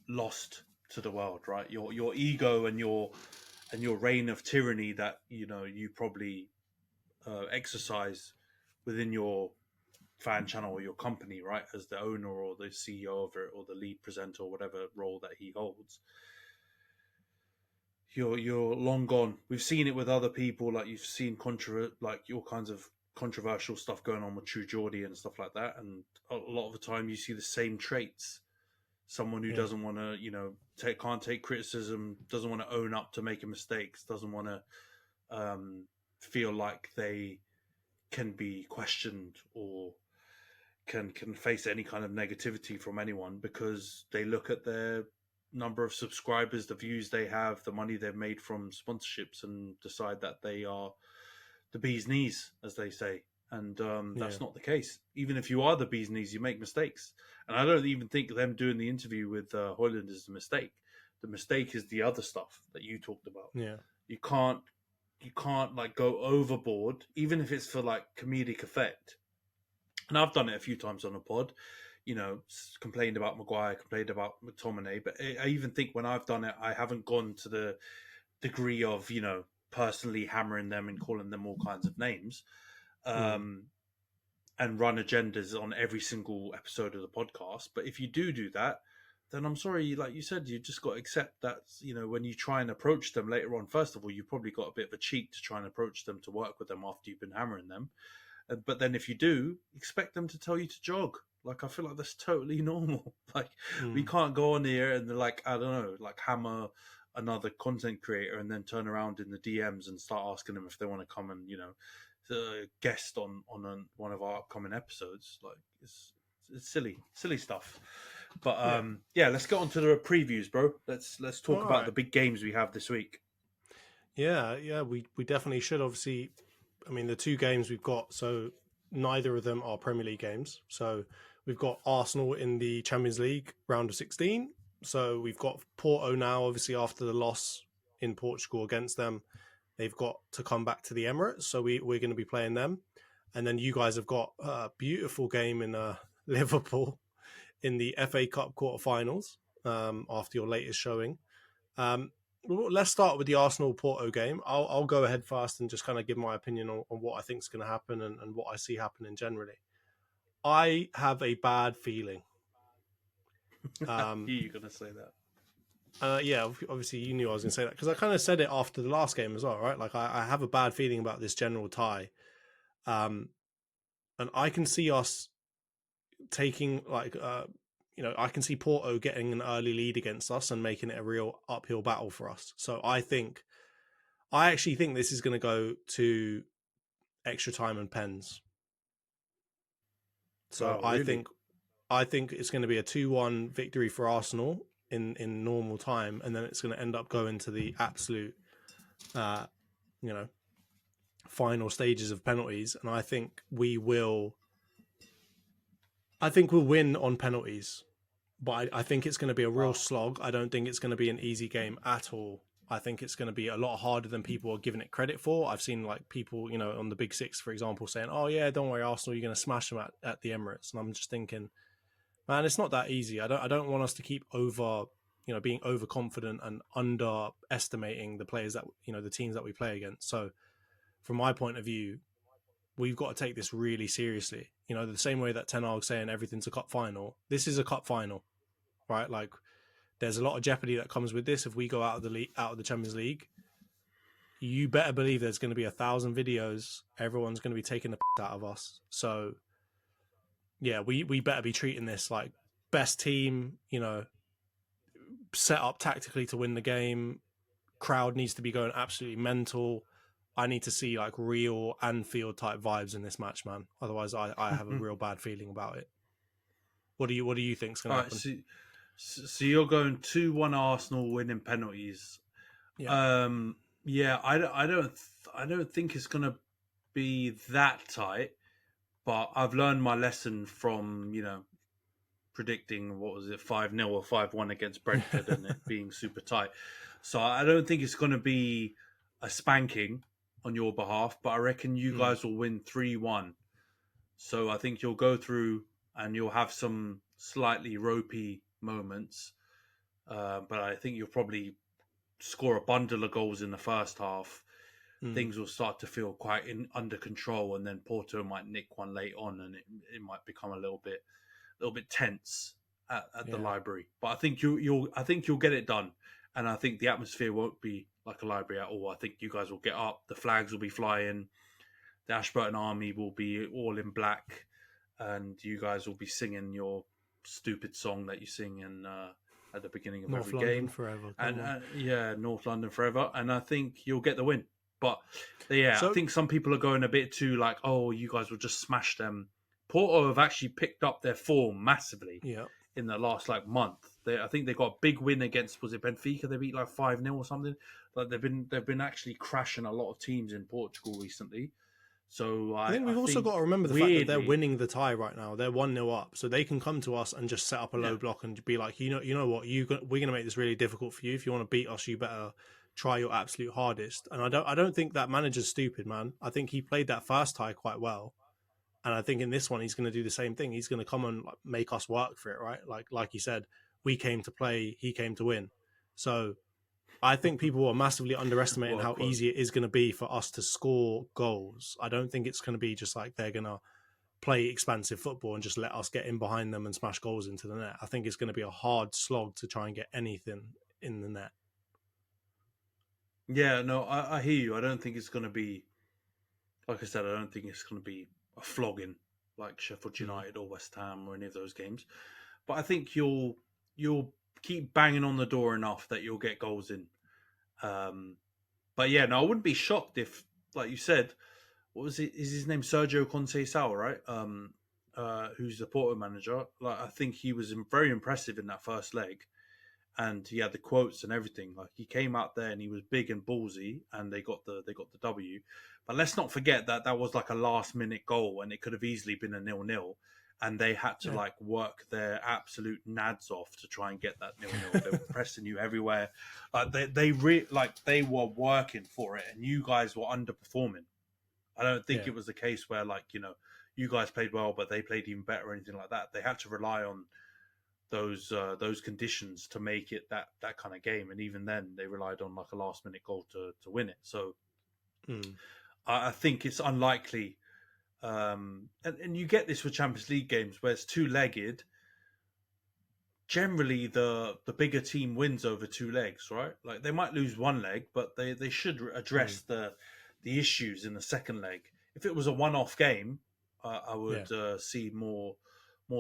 lost to the world, right? Your ego and your reign of tyranny that you know you probably exercise within your fan channel or your company, right? As the owner or the CEO of it or the lead presenter or whatever role that he holds, you're long gone. We've seen it with other people, like you've seen like all kinds of controversial stuff going on with True Geordie and stuff like that, and a lot of the time you see the same traits. Someone who Yeah. doesn't want to, you know, can't take criticism, doesn't want to own up to making mistakes, doesn't want to feel like they can be questioned or can face any kind of negativity from anyone because they look at their number of subscribers, the views they have, the money they've made from sponsorships, and decide that they are the bee's knees, as they say. And Yeah. that's not the case. Even if you are the bee's knees, you make mistakes. And I don't even think them doing the interview with Hojlund is the mistake. The mistake is the other stuff that you talked about. Yeah. You can't like go overboard, even if it's for like comedic effect. And I've done it a few times on a pod. You know, complained about Maguire, complained about McTominay, but I even think when I've done it, I haven't gone to the degree of personally hammering them and calling them all kinds of names. Mm. And run agendas on every single episode of the podcast. But if you do that, then I'm sorry, like you said, you just got to accept that, when you try and approach them later on, first of all, you probably got a bit of a cheek to try and approach them to work with them after you've been hammering them. But then if you do, expect them to tell you to jog. Like, I feel like that's totally normal. Like, we Mm. can't go on here and, like, I don't know, like hammer another content creator and then turn around in the DMs and start asking them if they want to come and, guest on one of our upcoming episodes. Like, it's silly stuff. But yeah, let's get on to the previews, bro. Let's talk All about right. the big games we have this week. Yeah, we definitely should. Obviously, I mean, the two games we've got, so neither of them are Premier League games. So we've got Arsenal in the Champions League round of 16. So we've got Porto now, obviously, after the loss in Portugal against them. They've got to come back to the Emirates. So we're going to be playing them. And then you guys have got a beautiful game in Liverpool in the FA Cup quarterfinals after your latest showing. Let's start with the Arsenal Porto game. I'll go ahead first and just kind of give my opinion on what I think is going to happen and what I see happening generally. I have a bad feeling. You're going to say that. Yeah, obviously you knew I was going to say that because I kind of said it after the last game as well, right? Like I have a bad feeling about this general tie. And I can see us taking I can see Porto getting an early lead against us and making it a real uphill battle for us. So I actually think this is going to go to extra time and pens. So Oh, really? I think it's going to be a 2-1 victory for Arsenal in normal time, and then it's going to end up going to the absolute final stages of penalties, and I think we'll win on penalties. But I think it's going to be a real slog. I don't think it's going to be an easy game at all. I think it's going to be a lot harder than people are giving it credit for. I've seen like people, on the Big Six, for example, saying, "Oh yeah, don't worry, Arsenal, you're going to smash them at the Emirates." And I'm just thinking, man, it's not that easy. I don't want us to keep being overconfident and underestimating the players that the teams that we play against. So, from my point of view, we've got to take this really seriously. The same way that Ten Hag's saying everything's a cup final. This is a cup final, right? Like, there's a lot of jeopardy that comes with this. If we go out of the Champions League, you better believe there's going to be 1,000 videos. Everyone's going to be taking the piss out of us. So, yeah, we better be treating this like best team. Set up tactically to win the game, crowd needs to be going absolutely mental. I need to see like real Anfield type vibes in this match, man. Otherwise, I have a real bad feeling about it. What do you think's going to happen? So you're going 2-1 Arsenal winning penalties. Yeah. Yeah, I don't think it's going to be that tight, but I've learned my lesson from, predicting, what was it, 5-0 or 5-1 against Brentford and it being super tight. So I don't think it's going to be a spanking on your behalf, but I reckon you guys will win 3-1. So I think you'll go through and you'll have some slightly ropey moments, but I think you'll probably score a bundle of goals in the first half. Things will start to feel quite under control, and then Porto might nick one late on, and it might become a little bit tense at the library. But I think you'll get it done, and I think the atmosphere won't be like a library at all. I think you guys will get up, the flags will be flying, the Ashburton Army will be all in black, and you guys will be singing your stupid song that you sing in at the beginning of North every London game. forever. And North London forever. And I think you'll get the win. But I think some people are going a bit too like, oh, you guys will just smash them. Porto have actually picked up their form massively in the last month. I think they got a big win against, was it Benfica? They beat 5-0 or something. Like they've been actually crashing a lot of teams in Portugal recently. So I think we've also got to remember the fact that they're winning the tie right now. They're 1-0 up, so they can come to us and just set up a low block and be like, you know what, we're going to make this really difficult for you. If you want to beat us, you better try your absolute hardest. And I don't think that manager's stupid, man. I think he played that first tie quite well, and I think in this one he's going to do the same thing. He's going to come and make us work for it, right? Like you said, we came to play, he came to win. So I think people are massively underestimating how easy it is going to be for us to score goals. I don't think it's going to be just like they're going to play expansive football and just let us get in behind them and smash goals into the net. I think it's going to be a hard slog to try and get anything in the net. Yeah, no, I hear you. I don't think it's going to be, like I said, I don't think it's going to be a flogging like Sheffield United or West Ham or any of those games. But I think you'll keep banging on the door enough that you'll get goals in. But yeah, no, I wouldn't be shocked if, like you said, what was it? Is his name Sergio Conceição, right? Who's the Porto manager? I think he was very impressive in that first leg, and he had the quotes and everything. Like he came out there and he was big and ballsy, and they got the W. But let's not forget that was like a last minute goal, and it could have easily been a 0-0. And they had to work their absolute nads off to try and get that 0-0. They were pressing you everywhere. They were working for it, and you guys were underperforming. I don't think it was the case where you guys played well, but they played even better or anything like that. They had to rely on those conditions to make it that kind of game, and even then they relied on a last minute goal to win it. So I think it's unlikely. And you get this with Champions League games where it's two-legged. Generally, the bigger team wins over two legs, right? Like they might lose one leg, but they should address the issues in the second leg. If it was a one-off game, I would see more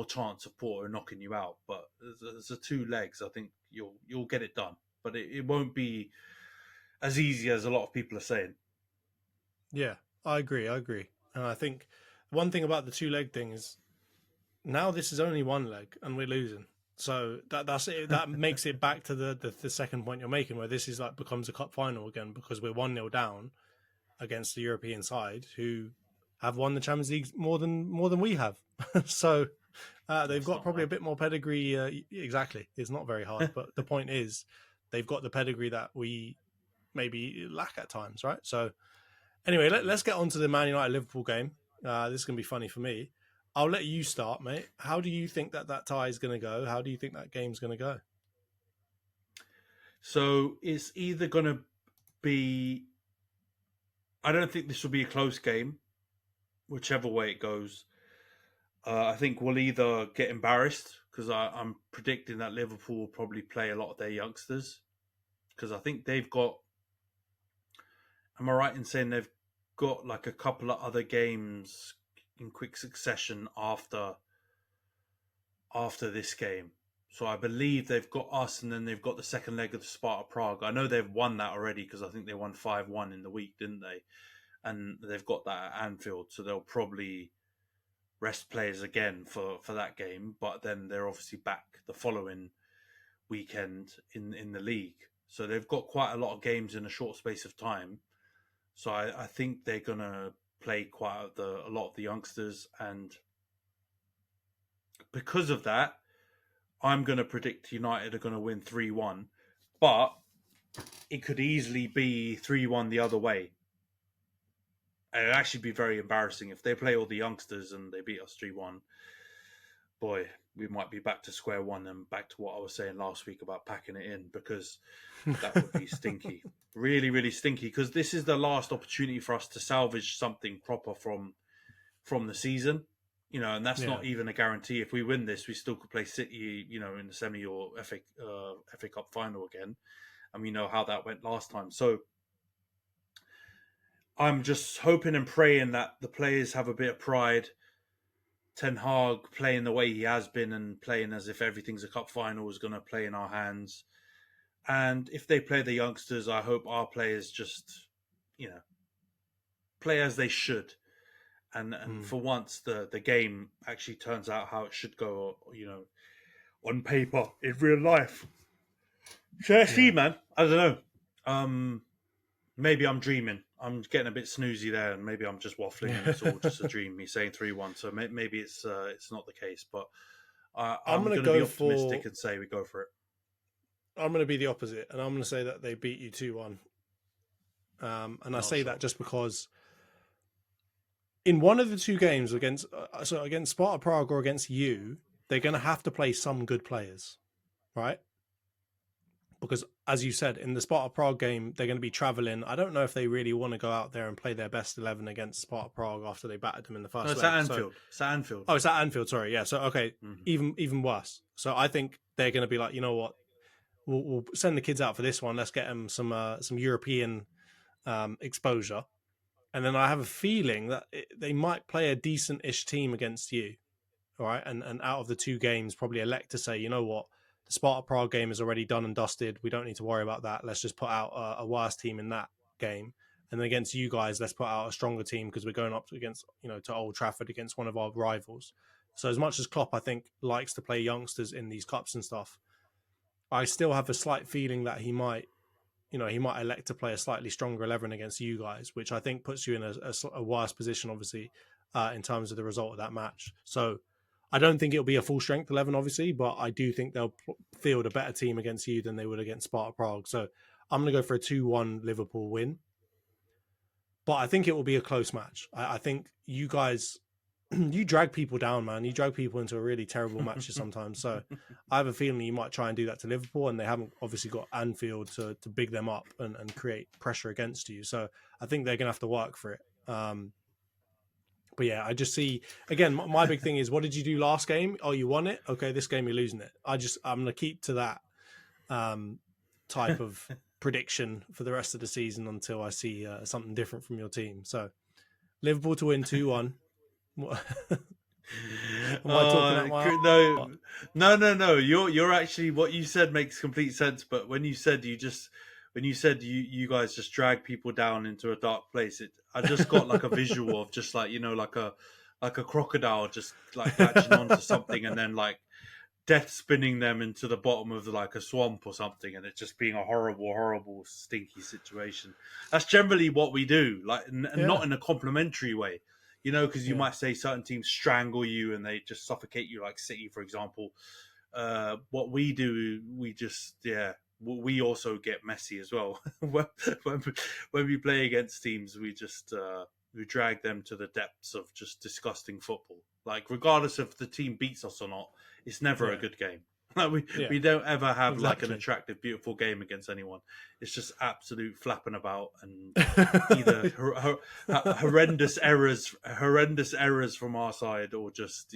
chance of Porto knocking you out. But as a two legs, I think you'll get it done. But it won't be as easy as a lot of people are saying. Yeah, I agree. And I think one thing about the two-leg thing is now this is only one leg and we're losing. So that's it. That makes it back to the second point you're making, where this is becomes a cup final again because we're 1-0 down against the European side who have won the Champions League more than we have. So they've got probably a bit more pedigree. Exactly. It's not very hard, but the point is they've got the pedigree that we maybe lack at times, right? So anyway, let's get on to the Man United Liverpool game. This is going to be funny for me. I'll let you start, mate. How do you think that tie is going to go? How do you think that game's going to go? So it's either going to be... I don't think this will be a close game, whichever way it goes. I think we'll either get embarrassed, because I'm predicting that Liverpool will probably play a lot of their youngsters, because I think they've got... Am I right in saying they've got a couple of other games in quick succession after this game? So I believe they've got us, and then they've got the second leg of the Sparta Prague. I know they've won that already because I think they won 5-1 in the week, didn't they? And they've got that at Anfield, so they'll probably rest players again for that game. But then they're obviously back the following weekend in the league. So they've got quite a lot of games in a short space of time. So I think they're gonna play quite a lot of the youngsters, and because of that, I'm gonna predict United are gonna win 3-1, but it could easily be 3-1 the other way. It'd actually be very embarrassing if they play all the youngsters and they beat us 3-1. Boy, we might be back to square one and back to what I was saying last week about packing it in, because that would be stinky. Really, really stinky, because this is the last opportunity for us to salvage something proper from the season. And that's not even a guarantee. If we win this, we still could play City, in the semi or FA Cup final again. And we know how that went last time. So I'm just hoping and praying that the players have a bit of pride. Ten Hag playing the way he has been and playing as if everything's a cup final is going to play in our hands. And if they play the youngsters, I hope our players just, play as they should. And for once, the game actually turns out how it should go, on paper, in real life. See, man, I don't know. Maybe I'm dreaming. I'm getting a bit snoozy there, and maybe I'm just waffling, and it's all just a dream. Me saying 3-1, so maybe it's not the case. But I'm going to be optimistic and say we go for it. I'm going to be the opposite, and I'm going to say that they beat you 2-1. And I say that just because in one of the two games against Sparta Prague or against you, they're going to have to play some good players, right? Because, as you said, in the Sparta Prague game, they're going to be travelling. I don't know if they really want to go out there and play their best 11 against Sparta Prague after they battered them in the first leg. It's at Anfield. It's at Anfield. Oh, it's at Anfield, sorry. Yeah, so, okay, even worse. So I think they're going to be like, you know what, we'll send the kids out for this one. Let's get them some European exposure. And then I have a feeling that they might play a decent-ish team against you, all right? And out of the two games, probably elect to say, you know what, the Sparta Prague game is already done and dusted. We don't need to worry about that. Let's just put out a worse team in that game. And then against you guys, let's put out a stronger team because we're going up against, to Old Trafford against one of our rivals. So as much as Klopp, I think, likes to play youngsters in these cups and stuff, I still have a slight feeling that he might elect to play a slightly stronger 11 against you guys, which I think puts you in a worse position, obviously, in terms of the result of that match. So I don't think it'll be a full strength 11, obviously, but I do think they'll field a better team against you than they would against Sparta Prague. So I'm going to go for a 2-1 Liverpool win. But I think it will be a close match. I think you guys, you drag people down, man. You drag people into a really terrible matches sometimes. So I have a feeling you might try and do that to Liverpool, and they haven't obviously got Anfield to big them up and create pressure against you. So I think they're going to have to work for it. But yeah, I just see, again, my big thing is, what did you do last game? Oh, you won it? Okay, this game you're losing it. I'm going to keep to that type of prediction for the rest of the season until I see something different from your team. So Liverpool to win 2-1. Am I talking out my No. You're actually, what you said makes complete sense. But when you said you guys just drag people down into a dark place, I just got like a visual of just like, like a crocodile just like latching onto something and then like death spinning them into the bottom of like a swamp or something, and it just being a horrible, stinky situation. That's generally what we do, like, not in a complimentary way, because you might say certain teams strangle you and they just suffocate you, like City, for example. What we do, we also get messy as well. when we play against teams, we just we drag them to the depths of just disgusting football. Like, regardless if the team beats us or not, it's never a good game. We don't ever have like an attractive, beautiful game against anyone. It's just absolute flapping about and either horrendous errors from our side, or just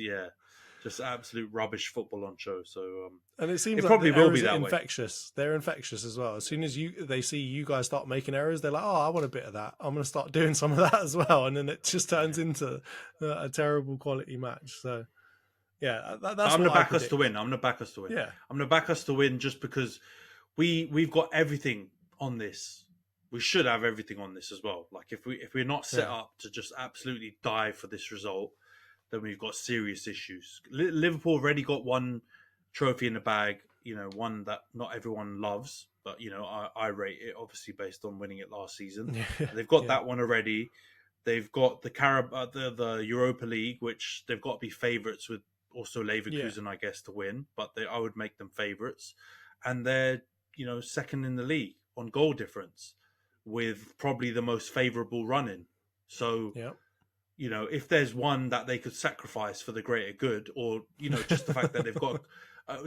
absolute rubbish football on show. So and it seems it probably will be that infectious. Way. They're infectious as well. As soon as they see you guys start making errors, they're like, "Oh, I want a bit of that. I'm going to start doing some of that as well." And then it just turns into a terrible quality match. So Yeah, that's I'm what gonna back I us to win. I'm gonna back us to win. Yeah, I'm gonna back us to win just because we've got everything on this. We should have everything on this as well. Like if we're not set up to just absolutely die for this result, then we've got serious issues. Liverpool already got one trophy in the bag. You know, one that not everyone loves, but you know I rate it obviously based on winning it last season. They've got that one already. They've got the Europa League, which they've got to be favourites with. Also Leverkusen, I guess, to win, but I would make them favourites, and they're second in the league on goal difference, with probably the most favourable run-in. So, if there's one that they could sacrifice for the greater good, or just the fact that they've got,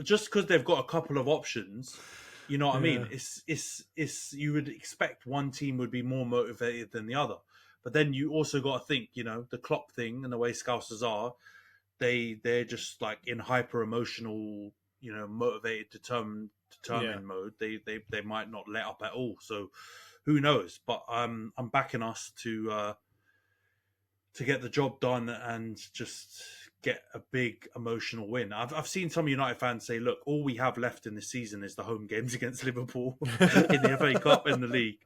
just because they've got a couple of options, you know what I mean? It's you would expect one team would be more motivated than the other, but then you also got to think, the Klopp thing and the way Scousers are. They're just like in hyper emotional, motivated, determined mode. They might not let up at all. So who knows? But I'm backing us to get the job done and just get a big emotional win. I've seen some United fans say, "Look, all we have left in this season is the home games against Liverpool in the FA Cup and the league."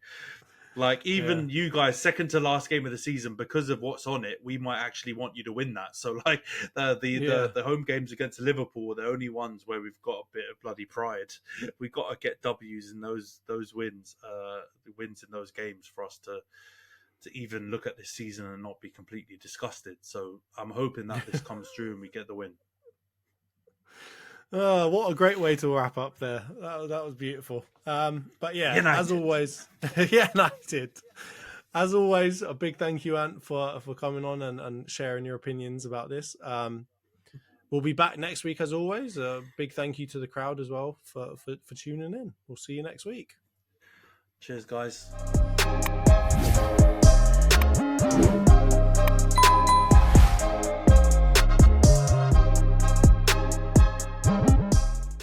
Like, even you guys, second to last game of the season, because of what's on it, we might actually want you to win that. So, like, the home games against Liverpool are the only ones where we've got a bit of bloody pride. We've got to get W's in those wins, the wins in those games for us to even look at this season and not be completely disgusted. So, I'm hoping that this comes through and we get the win. Oh, what a great way to wrap up there. That was beautiful. But yeah, as always, United. As always, a big thank you, Ant, for coming on and sharing your opinions about this. We'll be back next week as always. A big thank you to the crowd as well for tuning in. We'll see you next week. Cheers, guys.